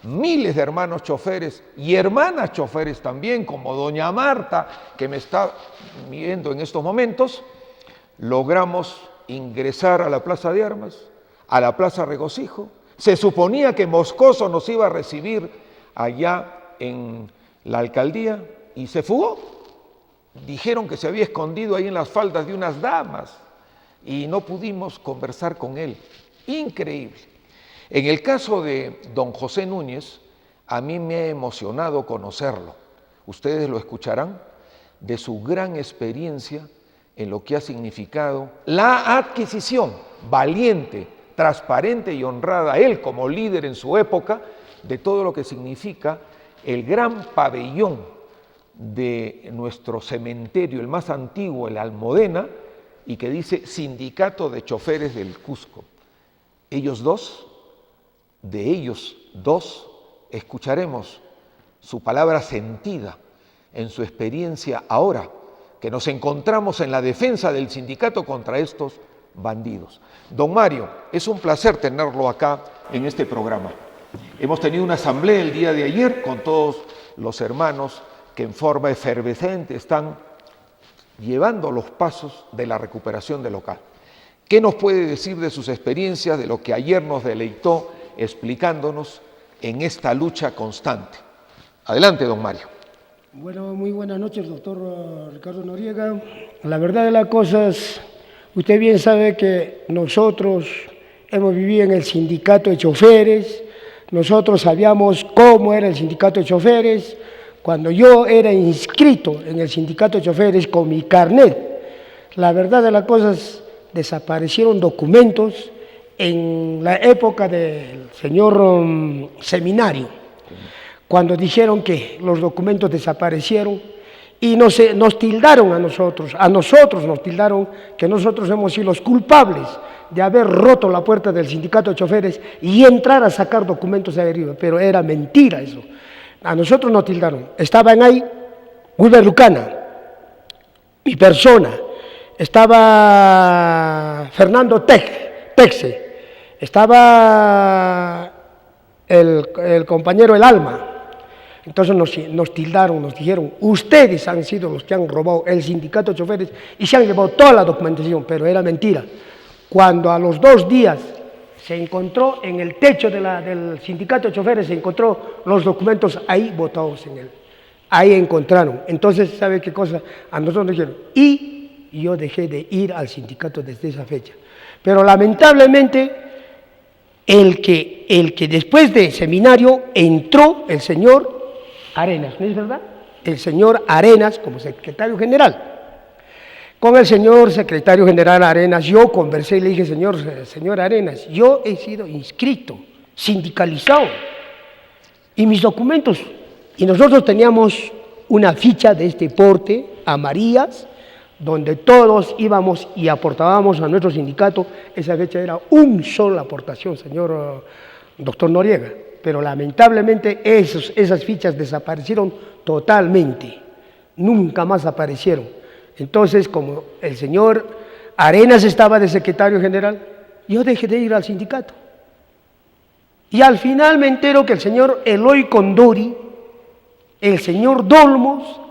miles de hermanos choferes y hermanas choferes también, como doña Marta, que me está viendo en estos momentos, logramos ingresar a la Plaza de Armas, a la Plaza Regocijo. Se suponía que Moscoso nos iba a recibir allá en la alcaldía y se fugó. Dijeron que se había escondido ahí en las faldas de unas damas y no pudimos conversar con él. Increíble. En el caso de don José Núñez, a mí me ha emocionado conocerlo. Ustedes lo escucharán de su gran experiencia en lo que ha significado la adquisición valiente, transparente y honrada, él como líder en su época, de todo lo que significa el gran pabellón de nuestro cementerio, el más antiguo, el Almodena, y que dice Sindicato de Choferes del Cusco. De ellos dos, escucharemos su palabra sentida en su experiencia ahora, que nos encontramos en la defensa del sindicato contra estos bandidos. Don Mario, es un placer tenerlo acá en este programa. Hemos tenido una asamblea el día de ayer con todos los hermanos que en forma efervescente están llevando los pasos de la recuperación del local. ¿Qué nos puede decir de sus experiencias, de lo que ayer nos deleitó explicándonos en esta lucha constante? Adelante, don Mario. Bueno, muy buenas noches, doctor Ricardo Noriega. La verdad de las cosas, usted bien sabe que nosotros hemos vivido en el sindicato de choferes, nosotros sabíamos cómo era el sindicato de choferes. Cuando yo era inscrito en el sindicato de choferes con mi carnet, la verdad de las cosas, desaparecieron documentos en la época del señor Seminario, cuando dijeron que los documentos desaparecieron y nos tildaron a nosotros nos tildaron que nosotros hemos sido los culpables de haber roto la puerta del sindicato de choferes y entrar a sacar documentos de arriba, pero era mentira eso. A nosotros nos tildaron. Estaban ahí Wilber Lucana, mi persona, estaba Fernando Texe, estaba el compañero El Alma. Entonces nos tildaron, nos dijeron, ustedes han sido los que han robado el sindicato de choferes y se han llevado toda la documentación, pero era mentira. Cuando a los 2 días se encontró en el techo del sindicato de choferes, se encontró los documentos ahí botados en él. Ahí encontraron. Entonces, ¿sabe qué cosa? A nosotros nos dijeron, y yo dejé de ir al sindicato desde esa fecha. Pero lamentablemente, el que después del seminario entró el señor Arenas, ¿no es verdad? El señor Arenas como secretario general. Con el señor secretario general Arenas yo conversé y le dije, señor Arenas, yo he sido inscrito, sindicalizado, y mis documentos, y nosotros teníamos una ficha de este porte, amarillas, donde todos íbamos y aportábamos a nuestro sindicato. Esa fecha era una sola aportación, señor doctor Noriega, pero lamentablemente esas fichas desaparecieron totalmente, nunca más aparecieron. Entonces, como el señor Arenas estaba de secretario general, yo dejé de ir al sindicato. Y al final me entero que el señor Eloy Condori, el señor Dolmos,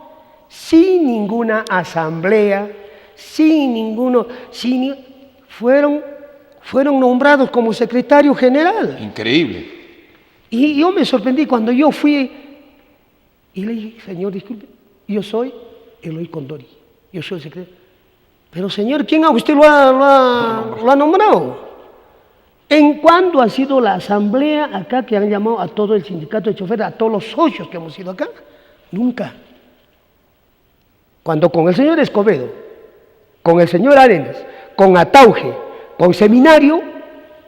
sin ninguna asamblea, fueron nombrados como secretario general. Increíble. Y yo me sorprendí cuando yo fui y le dije, señor, disculpe, yo soy Eloy Condori, yo soy el secretario. Pero señor, ¿quién a usted lo ha nombrado? ¿En cuándo ha sido la asamblea acá que han llamado a todo el sindicato de choferes, a todos los socios que hemos ido acá? Nunca. Cuando con el señor Escobedo, con el señor Arenas, con Atauge, con Seminario,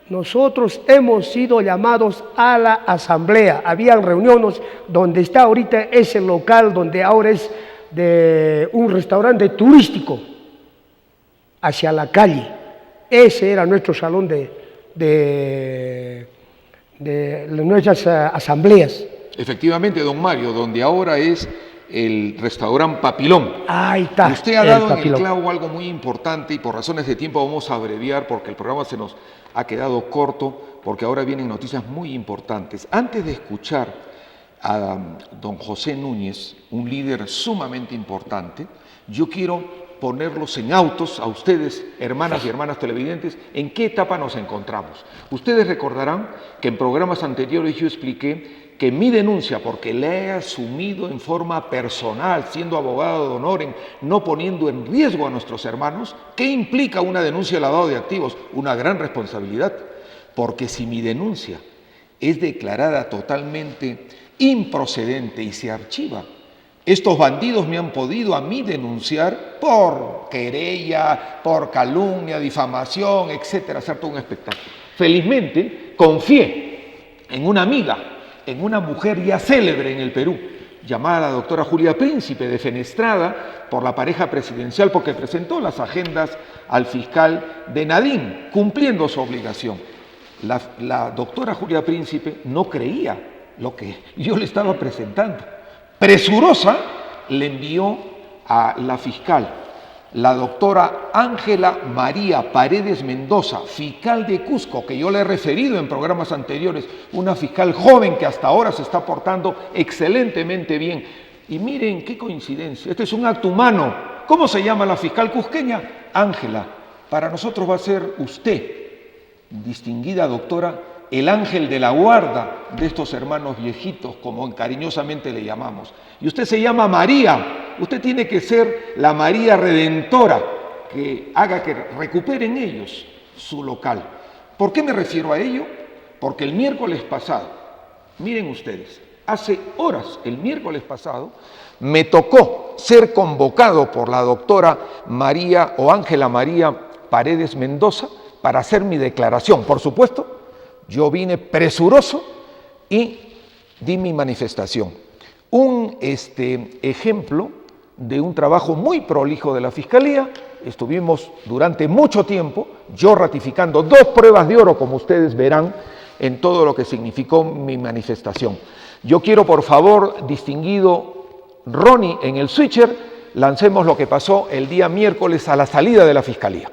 nosotros hemos sido llamados a la asamblea. Habían reuniones donde está ahorita ese local, donde ahora es de un restaurante turístico, hacia la calle. Ese era nuestro salón de nuestras asambleas. Efectivamente, don Mario, donde ahora es el restaurante Papilón. Ahí está. Usted ha dado en el clavo algo muy importante y por razones de tiempo vamos a abreviar porque el programa se nos ha quedado corto porque ahora vienen noticias muy importantes. Antes de escuchar a don José Núñez, un líder sumamente importante, yo quiero ponerlos en autos a ustedes, hermanas y hermanas televidentes, en qué etapa nos encontramos. Ustedes recordarán que en programas anteriores yo expliqué que mi denuncia, porque la he asumido en forma personal, siendo abogado de honor, no poniendo en riesgo a nuestros hermanos, ¿qué implica una denuncia de lavado de activos? Una gran responsabilidad, porque si mi denuncia es declarada totalmente improcedente y se archiva, estos bandidos me han podido a mí denunciar por querella, por calumnia, difamación, etcétera, hacer todo un espectáculo. Felizmente, confié en una amiga, en una mujer ya célebre en el Perú, llamada la doctora Julia Príncipe, defenestrada por la pareja presidencial porque presentó las agendas al fiscal de Nadine, cumpliendo su obligación. La doctora Julia Príncipe no creía lo que yo le estaba presentando. Presurosa le envió a la fiscal, la doctora Ángela María Paredes Mendoza, fiscal de Cusco, que yo le he referido en programas anteriores, una fiscal joven que hasta ahora se está portando excelentemente bien. Y miren qué coincidencia, este es un acto humano. ¿Cómo se llama la fiscal cusqueña? Ángela. Para nosotros va a ser usted, distinguida doctora, el ángel de la guarda de estos hermanos viejitos, como cariñosamente le llamamos. Y usted se llama María, usted tiene que ser la María Redentora, que haga que recuperen ellos su local. ¿Por qué me refiero a ello? Porque el miércoles pasado, miren ustedes, hace horas, el miércoles pasado, me tocó ser convocado por la doctora María o Ángela María Paredes Mendoza para hacer mi declaración. Por supuesto, yo vine presuroso y di mi manifestación. Un ejemplo de un trabajo muy prolijo de la Fiscalía. Estuvimos durante mucho tiempo, yo ratificando 2 pruebas de oro, como ustedes verán, en todo lo que significó mi manifestación. Yo quiero, por favor, distinguido Ronnie, en el switcher, lancemos lo que pasó el día miércoles a la salida de la Fiscalía.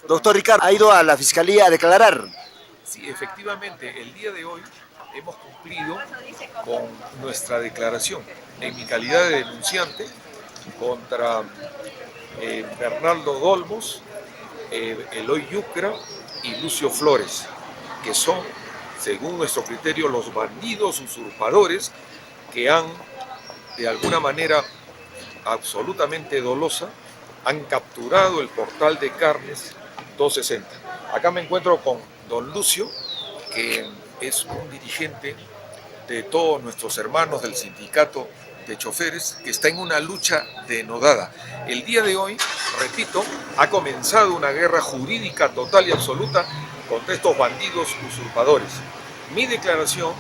Doctor Ricardo, ¿ha ido a la Fiscalía a declarar? Sí, Sí, efectivamente, el día de hoy hemos cumplido con nuestra declaración en mi calidad de denunciante contra Bernardo Dolmos, Eloy Yucra y Lucio Flores, que son, según nuestro criterio, los bandidos usurpadores que han, de alguna manera absolutamente dolosa, han capturado el portal de carnes 260. Acá me encuentro con don Lucio, que es un dirigente de todos nuestros hermanos del sindicato de choferes, que está en una lucha denodada. El día de hoy, repito, ha comenzado una guerra jurídica total y absoluta contra estos bandidos usurpadores. Mi declaración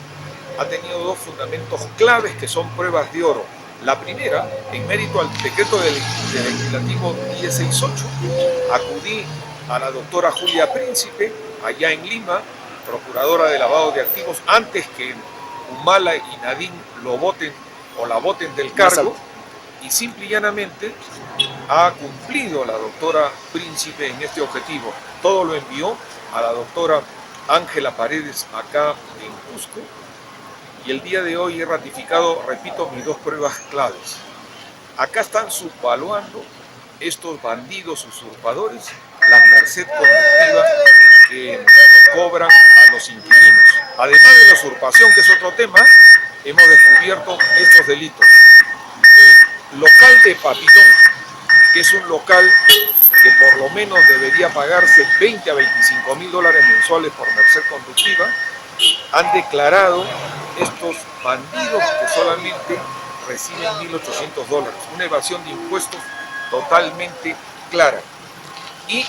ha tenido dos fundamentos claves que son pruebas de oro. La primera, en mérito al decreto del legislativo 1068, acudí a la doctora Julia Príncipe, allá en Lima, procuradora de lavado de activos, antes que Humala y Nadine lo voten o la voten del cargo, y simple y llanamente ha cumplido la doctora Príncipe en este objetivo. Todo lo envió a la doctora Ángela Paredes acá en Cusco, y el día de hoy he ratificado, repito, mis dos pruebas claves. Acá están subvaluando estos bandidos usurpadores la merced conductiva que cobran a los inquilinos. Además de la usurpación, que es otro tema, hemos descubierto estos delitos. El local de Papillón, que es un local que por lo menos debería pagarse 20 a 25 mil dólares mensuales por merced conductiva, han declarado estos bandidos que solamente reciben 1.800 dólares, una evasión de impuestos totalmente clara. Y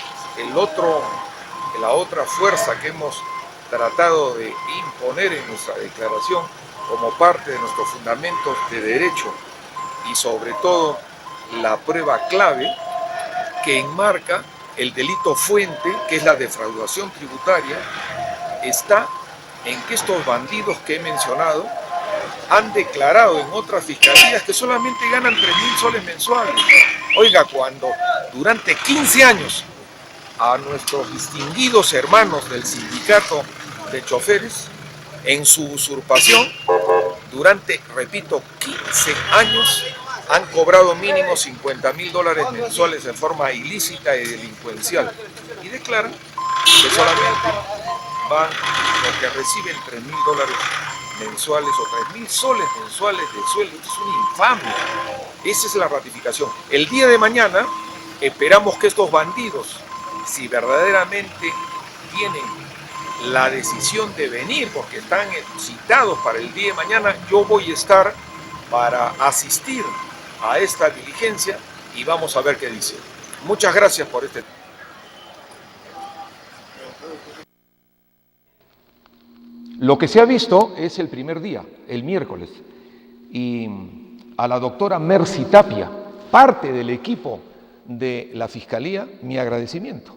la otra fuerza que hemos tratado de imponer en nuestra declaración como parte de nuestros fundamentos de derecho y sobre todo la prueba clave que enmarca el delito fuente, que es la defraudación tributaria, está en que estos bandidos que he mencionado han declarado en otras fiscalías que solamente ganan 3.000 soles mensuales. Oiga, cuando durante 15 años a nuestros distinguidos hermanos del sindicato de choferes, en su usurpación, durante, repito, 15 años, han cobrado mínimo 50.000 dólares mensuales de forma ilícita y delincuencial, y declaran que solamente van porque reciben 3.000 dólares mensuales o 3.000 soles mensuales de sueldo. Esto es una infamia. Esa es la ratificación. El día de mañana esperamos que estos bandidos, si verdaderamente tienen la decisión de venir, porque están citados para el día de mañana, yo voy a estar para asistir a esta diligencia y vamos a ver qué dice. Muchas gracias por este. Lo que se ha visto es el primer día, el miércoles, y a la doctora Mercy Tapia, parte del equipo de la Fiscalía, mi agradecimiento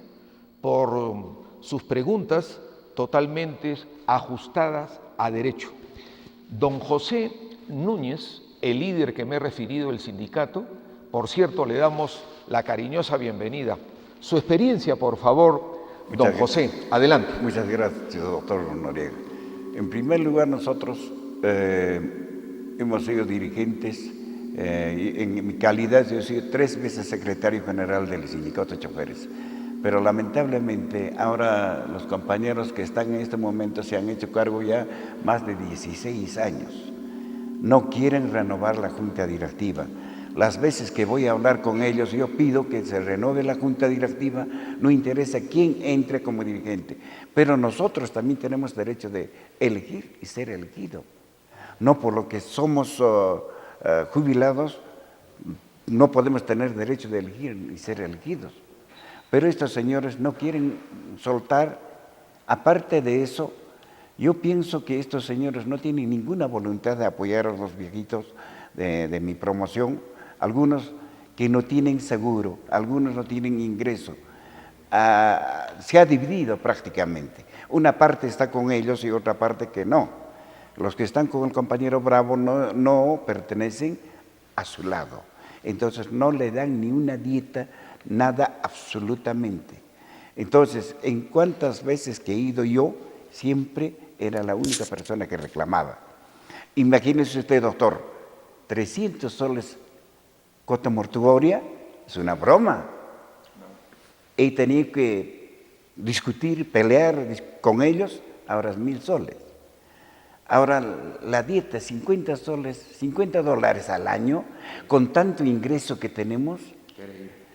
por sus preguntas totalmente ajustadas a derecho. Don José Núñez, el líder que me he referido del sindicato, por cierto, le damos la cariñosa bienvenida. Su experiencia, por favor, don José, adelante. Muchas gracias, doctor Noriega. En primer lugar, nosotros hemos sido dirigentes, en mi calidad yo he sido 3 veces secretario general del sindicato de choferes, pero lamentablemente ahora los compañeros que están en este momento se han hecho cargo ya más de 16 años. No quieren renovar la junta directiva. Las veces que voy a hablar con ellos, yo pido que se renueve la junta directiva, no interesa quién entre como dirigente, pero nosotros también tenemos derecho de elegir y ser elegido. No por lo que somos jubilados, no podemos tener derecho de elegir y ser elegidos. Pero estos señores no quieren soltar. Aparte de eso, yo pienso que estos señores no tienen ninguna voluntad de apoyar a los viejitos de mi promoción. Algunos que no tienen seguro, algunos no tienen ingreso. Se ha dividido prácticamente. Una parte está con ellos y otra parte que no. Los que están con el compañero Bravo no pertenecen a su lado. Entonces no le dan ni una dieta, nada absolutamente. Entonces, en cuántas veces que he ido yo, siempre era la única persona que reclamaba. Imagínese usted, doctor, 300 soles cuota mortuoria, es una broma. He tenido que discutir, pelear con ellos, ahora es 1.000 soles. Ahora la dieta, 50 soles, $50 al año, con tanto ingreso que tenemos.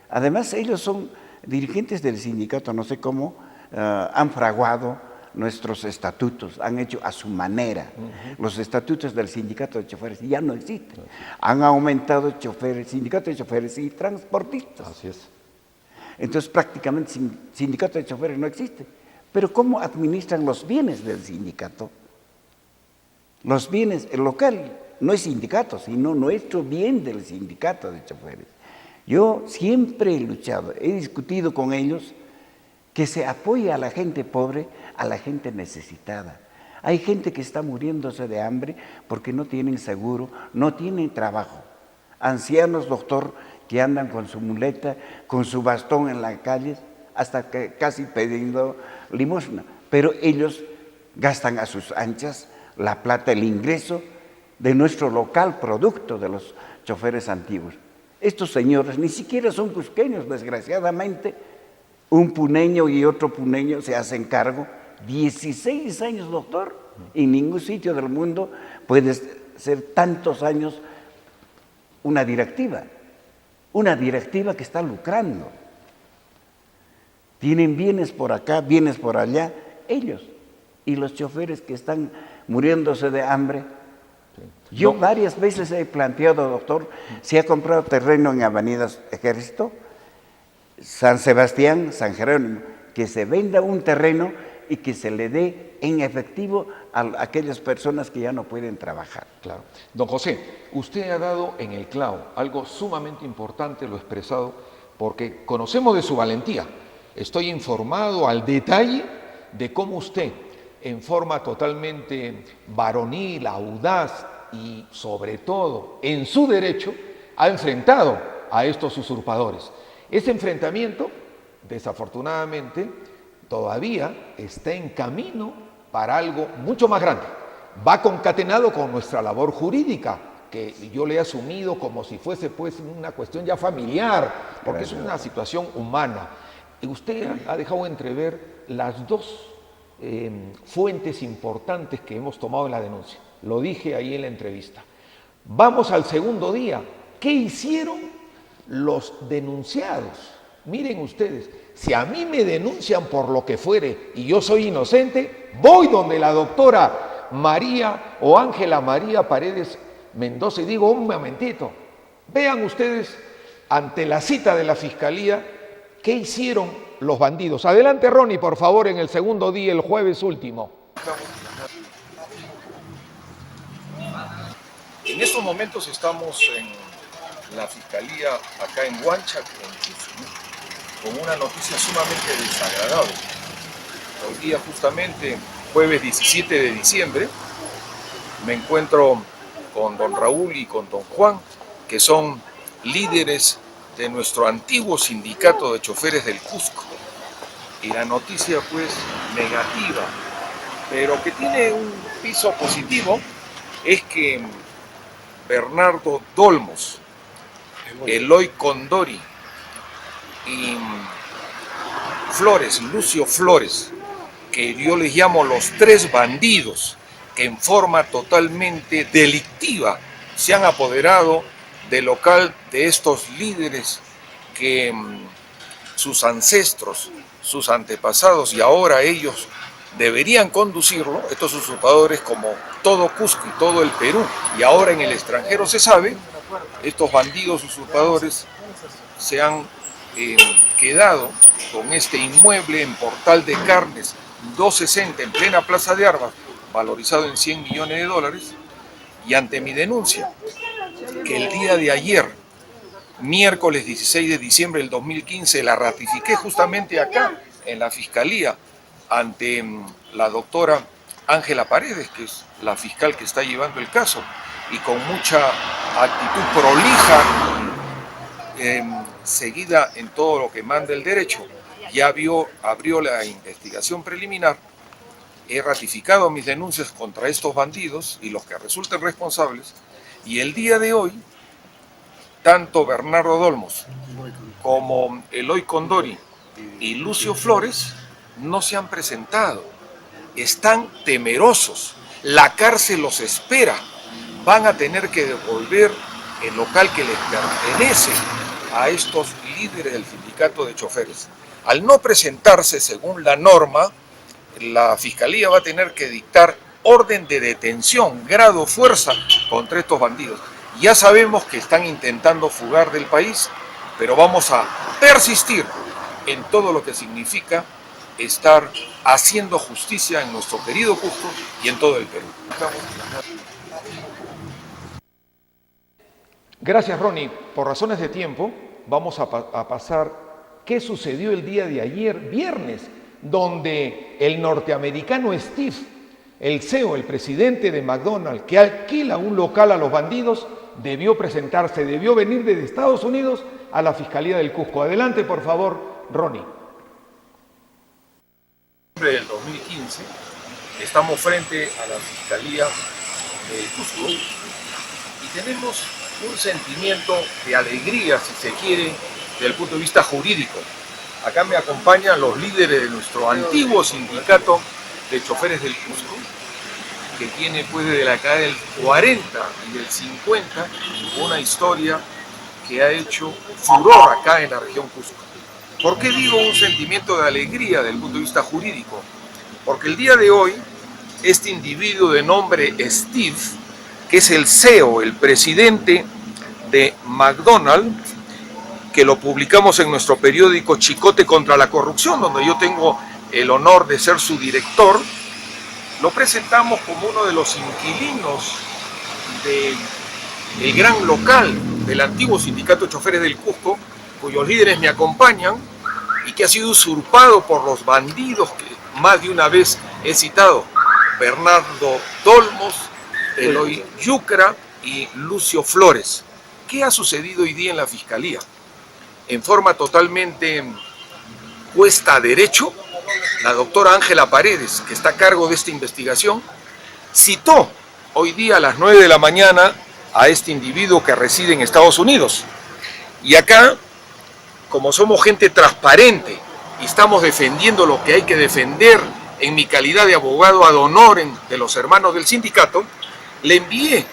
Además, ellos son dirigentes del sindicato, no sé cómo, han fraguado nuestros estatutos, han hecho a su manera. Los estatutos del sindicato de choferes ya no existen. Han aumentado choferes, sindicato de choferes y transportistas. Así es. Entonces, prácticamente el sindicato de choferes no existe. Pero ¿cómo administran los bienes del sindicato? Los bienes, el local no es sindicato, sino nuestro bien del sindicato de choferes. Yo siempre he luchado, he discutido con ellos que se apoye a la gente pobre, a la gente necesitada. Hay gente que está muriéndose de hambre porque no tienen seguro, no tienen trabajo. Ancianos, doctor, que andan con su muleta, con su bastón en las calles, hasta que casi pidiendo limosna. Pero ellos gastan a sus anchas la plata, el ingreso de nuestro local producto de los choferes antiguos. Estos señores ni siquiera son cusqueños, desgraciadamente. Un puneño y otro puneño se hacen cargo. 16 años, doctor. En ningún sitio del mundo puede ser tantos años una directiva que está lucrando. Tienen bienes por acá, bienes por allá, ellos. Y los choferes que están muriéndose de hambre. Yo varias veces he planteado, doctor, si ha comprado terreno en Avenidas Ejército, San Sebastián, San Jerónimo, que se venda un terreno y que se le dé en efectivo a aquellas personas que ya no pueden trabajar. Claro. Don José, usted ha dado en el clavo algo sumamente importante, lo he expresado, porque conocemos de su valentía. Estoy informado al detalle de cómo usted, en forma totalmente varonil, audaz y sobre todo en su derecho, ha enfrentado a estos usurpadores. Ese enfrentamiento, desafortunadamente, todavía está en camino para algo mucho más grande. Va concatenado con nuestra labor jurídica, que yo le he asumido como si fuese pues una cuestión ya familiar, porque es una situación humana. Y usted ha dejado entrever las dos fuentes importantes que hemos tomado en la denuncia. Lo dije ahí en la entrevista. Vamos al segundo día. ¿Qué hicieron los denunciados? Miren ustedes, si a mí me denuncian por lo que fuere y yo soy inocente, voy donde la doctora María o Ángela María Paredes Mendoza y digo, un momentito, vean ustedes ante la cita de la Fiscalía qué hicieron los bandidos. Adelante, Ronnie, por favor, en el segundo día, el jueves último. En estos momentos estamos en la Fiscalía acá en Huancha, en Cusco, con una noticia sumamente desagradable. Hoy día, justamente, jueves 17 de diciembre, me encuentro con don Raúl y con don Juan, que son líderes de nuestro antiguo sindicato de choferes del Cusco. Y la noticia, pues, negativa, pero que tiene un piso positivo, es que Bernardo Dolmos, Eloy Condori y Flores, Lucio Flores, que yo les llamo los tres bandidos, que en forma totalmente delictiva se han apoderado del local de estos líderes que sus ancestros, sus antepasados y ahora ellos deberían conducirlo, estos usurpadores, como todo Cusco y todo el Perú, y ahora en el extranjero se sabe, estos bandidos usurpadores se han quedado con este inmueble en Portal de Carnes 260 en plena Plaza de Armas, valorizado en $100 millones, y ante mi denuncia, que el día de ayer, miércoles 16 de diciembre del 2015, la ratifiqué justamente acá, en la Fiscalía, ante la doctora Ángela Paredes, que es la fiscal que está llevando el caso, y con mucha actitud prolija, seguida en todo lo que manda el derecho, ya abrió la investigación preliminar. he ratificado mis denuncias contra estos bandidos y los que resulten responsables, y el día de hoy, tanto Bernardo Dolmos como Eloy Condori y Lucio Flores no se han presentado. Están temerosos, la cárcel los espera, van a tener que devolver el local que les pertenece a estos líderes del sindicato de choferes. Al no presentarse según la norma, la Fiscalía va a tener que dictar orden de detención, grado fuerza contra estos bandidos. Ya sabemos que están intentando fugar del país, pero vamos a persistir en todo lo que significa estar haciendo justicia en nuestro querido Cusco y en todo el Perú. Gracias, Ronnie. Por razones de tiempo, vamos a pasar qué sucedió el día de ayer, viernes, donde el norteamericano Steve, el CEO, el presidente de McDonald's, que alquila un local a los bandidos, debió presentarse, debió venir desde Estados Unidos a la Fiscalía del Cusco. Adelante, por favor, Ronnie. Del 2015 estamos frente a la Fiscalía del Cusco y tenemos un sentimiento de alegría, si se quiere, desde el punto de vista jurídico. Acá me acompañan los líderes de nuestro antiguo sindicato de choferes del Cusco, que tiene pues desde la década del 40 y del 50 una historia que ha hecho furor acá en la región Cusco. ¿Por qué digo un sentimiento de alegría desde el punto de vista jurídico? Porque el día de hoy, este individuo de nombre Steve, que es el CEO, el presidente de McDonald's, que lo publicamos en nuestro periódico Chicote contra la Corrupción, donde yo tengo el honor de ser su director, lo presentamos como uno de los inquilinos del gran local del antiguo sindicato de choferes del Cusco, cuyos líderes me acompañan, y que ha sido usurpado por los bandidos que más de una vez he citado, Bernardo Dolmos, Eloy Yucra y Lucio Flores. ¿Qué ha sucedido hoy día en la Fiscalía? En forma totalmente puesta a derecho, la doctora Ángela Paredes, que está a cargo de esta investigación, citó hoy día a las 9 de la mañana a este individuo que reside en Estados Unidos. Y acá, como somos gente transparente y estamos defendiendo lo que hay que defender en mi calidad de abogado ad honorem de los hermanos del sindicato, le envié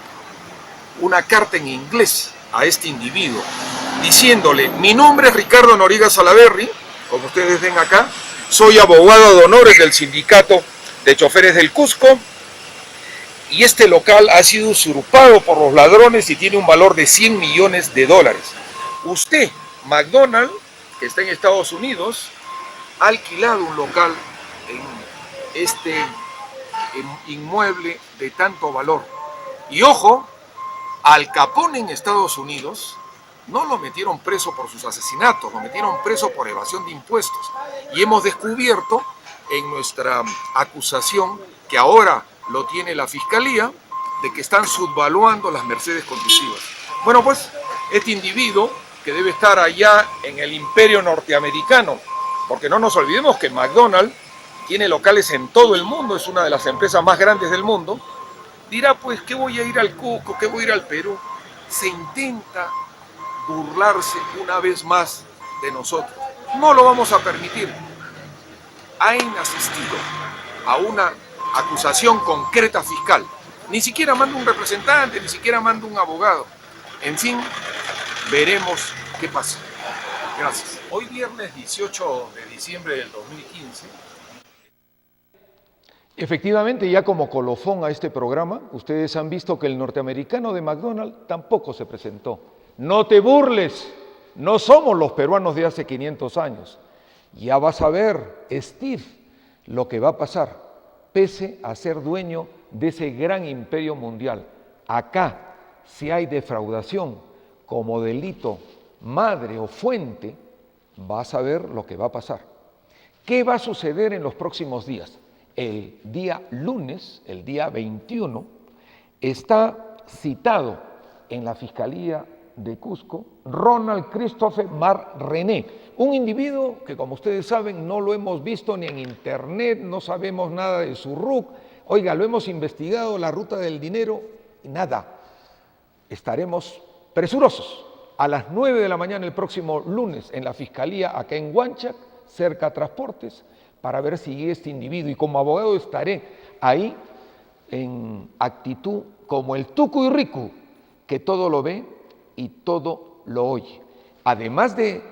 una carta en inglés a este individuo diciéndole: mi nombre es Ricardo Noriega Salaverry, como ustedes ven acá, soy abogado de honores del sindicato de choferes del Cusco y este local ha sido usurpado por los ladrones y tiene un valor de $100 millones. Usted, McDonald's, que está en Estados Unidos, ha alquilado un local en este inmueble de tanto valor. Y ojo, Al Capone en Estados Unidos no lo metieron preso por sus asesinatos, lo metieron preso por evasión de impuestos. Y hemos descubierto en nuestra acusación, que ahora lo tiene la Fiscalía, de que están subvaluando las Mercedes conductivas. Bueno, pues este individuo, que debe estar allá en el imperio norteamericano, porque no nos olvidemos que McDonald's tiene locales en todo el mundo, es una de las empresas más grandes del mundo, dirá pues, ¿qué voy a ir al Cusco? ¿Qué voy a ir al Perú? Se intenta burlarse una vez más de nosotros. No lo vamos a permitir. Han asistido a una acusación concreta fiscal. Ni siquiera manda un representante, ni siquiera manda un abogado. En fin, veremos qué pasa. Gracias. Hoy viernes 18 de diciembre del 2015. Efectivamente, ya como colofón a este programa, ustedes han visto que el norteamericano de McDonald's tampoco se presentó. No te burles, no somos los peruanos de hace 500 años. Ya vas a ver, Steve, lo que va a pasar, pese a ser dueño de ese gran imperio mundial. Acá, si hay defraudación como delito madre o fuente, vas a ver lo que va a pasar. ¿Qué va a suceder en los próximos días? El día lunes, el día 21, está citado en la Fiscalía de Cusco, Ronald Christopher Mar René, un individuo que, como ustedes saben, no lo hemos visto ni en internet, no sabemos nada de su RUC. Oiga, lo hemos investigado, la ruta del dinero, y nada. Estaremos presurosos a las 9 de la mañana el próximo lunes en la Fiscalía acá en Huanchac, cerca a Transportes, para ver si este individuo, y como abogado estaré ahí en actitud como el Tucu y Ricu, que todo lo ve y todo lo oye. Además de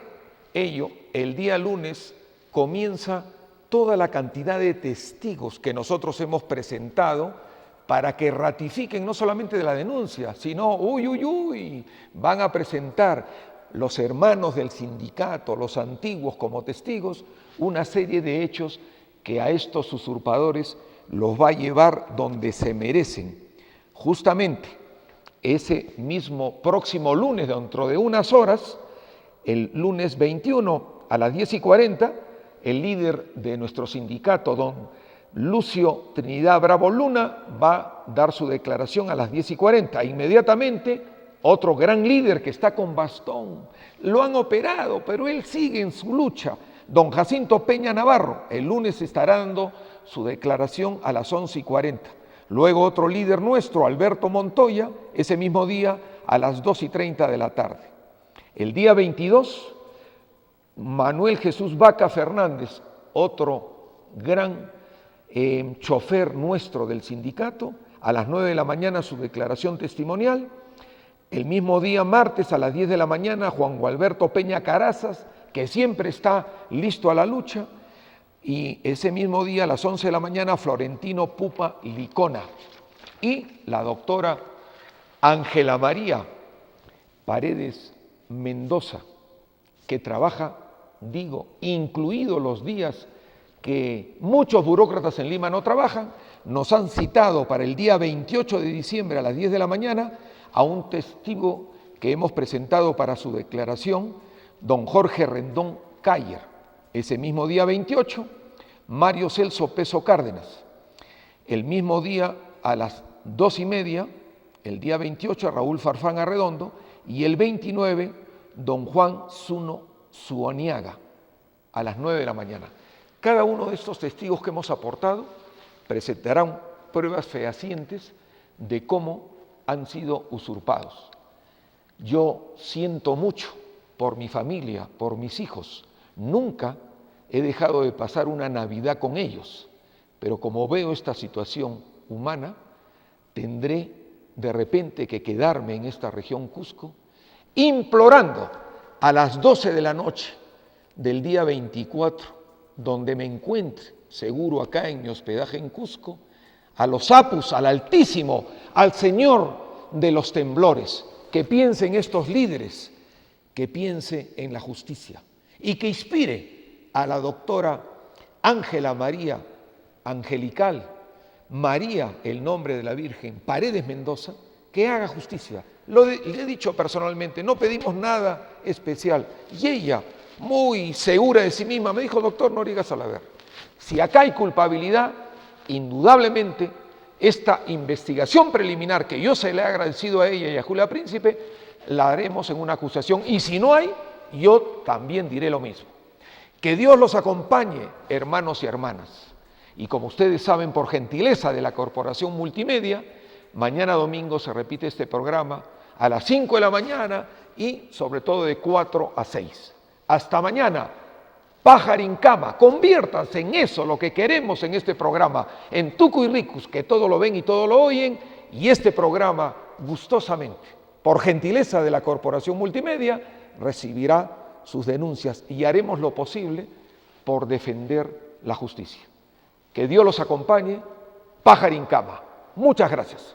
ello, el día lunes comienza toda la cantidad de testigos que nosotros hemos presentado para que ratifiquen no solamente de la denuncia, sino, van a presentar los hermanos del sindicato, los antiguos como testigos, una serie de hechos que a estos usurpadores los va a llevar donde se merecen. Justamente ese mismo próximo lunes, dentro de unas horas, el lunes 21 a las 10:40, el líder de nuestro sindicato, don Lucio Trinidad Bravo Luna, va a dar su declaración a las 10:40. Inmediatamente, otro gran líder que está con bastón, lo han operado, pero él sigue en su lucha, don Jacinto Peña Navarro, el lunes estará dando su declaración a las 11:40. Luego otro líder nuestro, Alberto Montoya, ese mismo día a las 2:30 de la tarde. El día 22, Manuel Jesús Vaca Fernández, otro gran chofer nuestro del sindicato, a las 9 de la mañana su declaración testimonial. El mismo día, martes, a las 10 de la mañana, Juan Gualberto Peña Carazas, que siempre está listo a la lucha. Y ese mismo día, a las 11 de la mañana, Florentino Pupa Licona. Y la doctora Ángela María Paredes Mendoza, que trabaja, incluidos los días que muchos burócratas en Lima no trabajan, nos han citado para el día 28 de diciembre a las 10 de la mañana a un testigo que hemos presentado para su declaración, don Jorge Rendón Cayer. Ese mismo día 28, Mario Celso Peso Cárdenas. El mismo día a las 2:30, el día 28, Raúl Farfán Arredondo, y el 29, don Juan Zuno Zuoniaga, a las 9 de la mañana. Cada uno de estos testigos que hemos aportado presentarán pruebas fehacientes de cómo han sido usurpados. Yo siento mucho por mi familia, por mis hijos. Nunca he dejado de pasar una Navidad con ellos, pero como veo esta situación humana, tendré de repente que quedarme en esta región Cusco, implorando a las 12 de la noche del día 24, donde me encuentre seguro acá en mi hospedaje en Cusco, a los apus, al Altísimo, al Señor de los temblores, que piense en estos líderes, que piense en la justicia y que inspire a la doctora Ángela María Angelical, María, el nombre de la Virgen, Paredes Mendoza, que haga justicia. Le he dicho personalmente, no pedimos nada especial. Y ella, muy segura de sí misma, me dijo, doctor Noriega Salaverry, si acá hay culpabilidad, indudablemente esta investigación preliminar que yo se le he agradecido a ella y a Julia Príncipe, la haremos en una acusación. Y si no hay, yo también diré lo mismo. Que Dios los acompañe, hermanos y hermanas. Y como ustedes saben, por gentileza de la Corporación Multimedia, mañana domingo se repite este programa a las 5 de la mañana y sobre todo de 4 a 6. Hasta mañana. Pajarincama, conviértanse en eso, lo que queremos en este programa, en Tucu y Ricus, que todo lo ven y todo lo oyen, y este programa gustosamente, por gentileza de la Corporación Multimedia, recibirá sus denuncias y haremos lo posible por defender la justicia. Que Dios los acompañe. Pajarincama. Muchas gracias.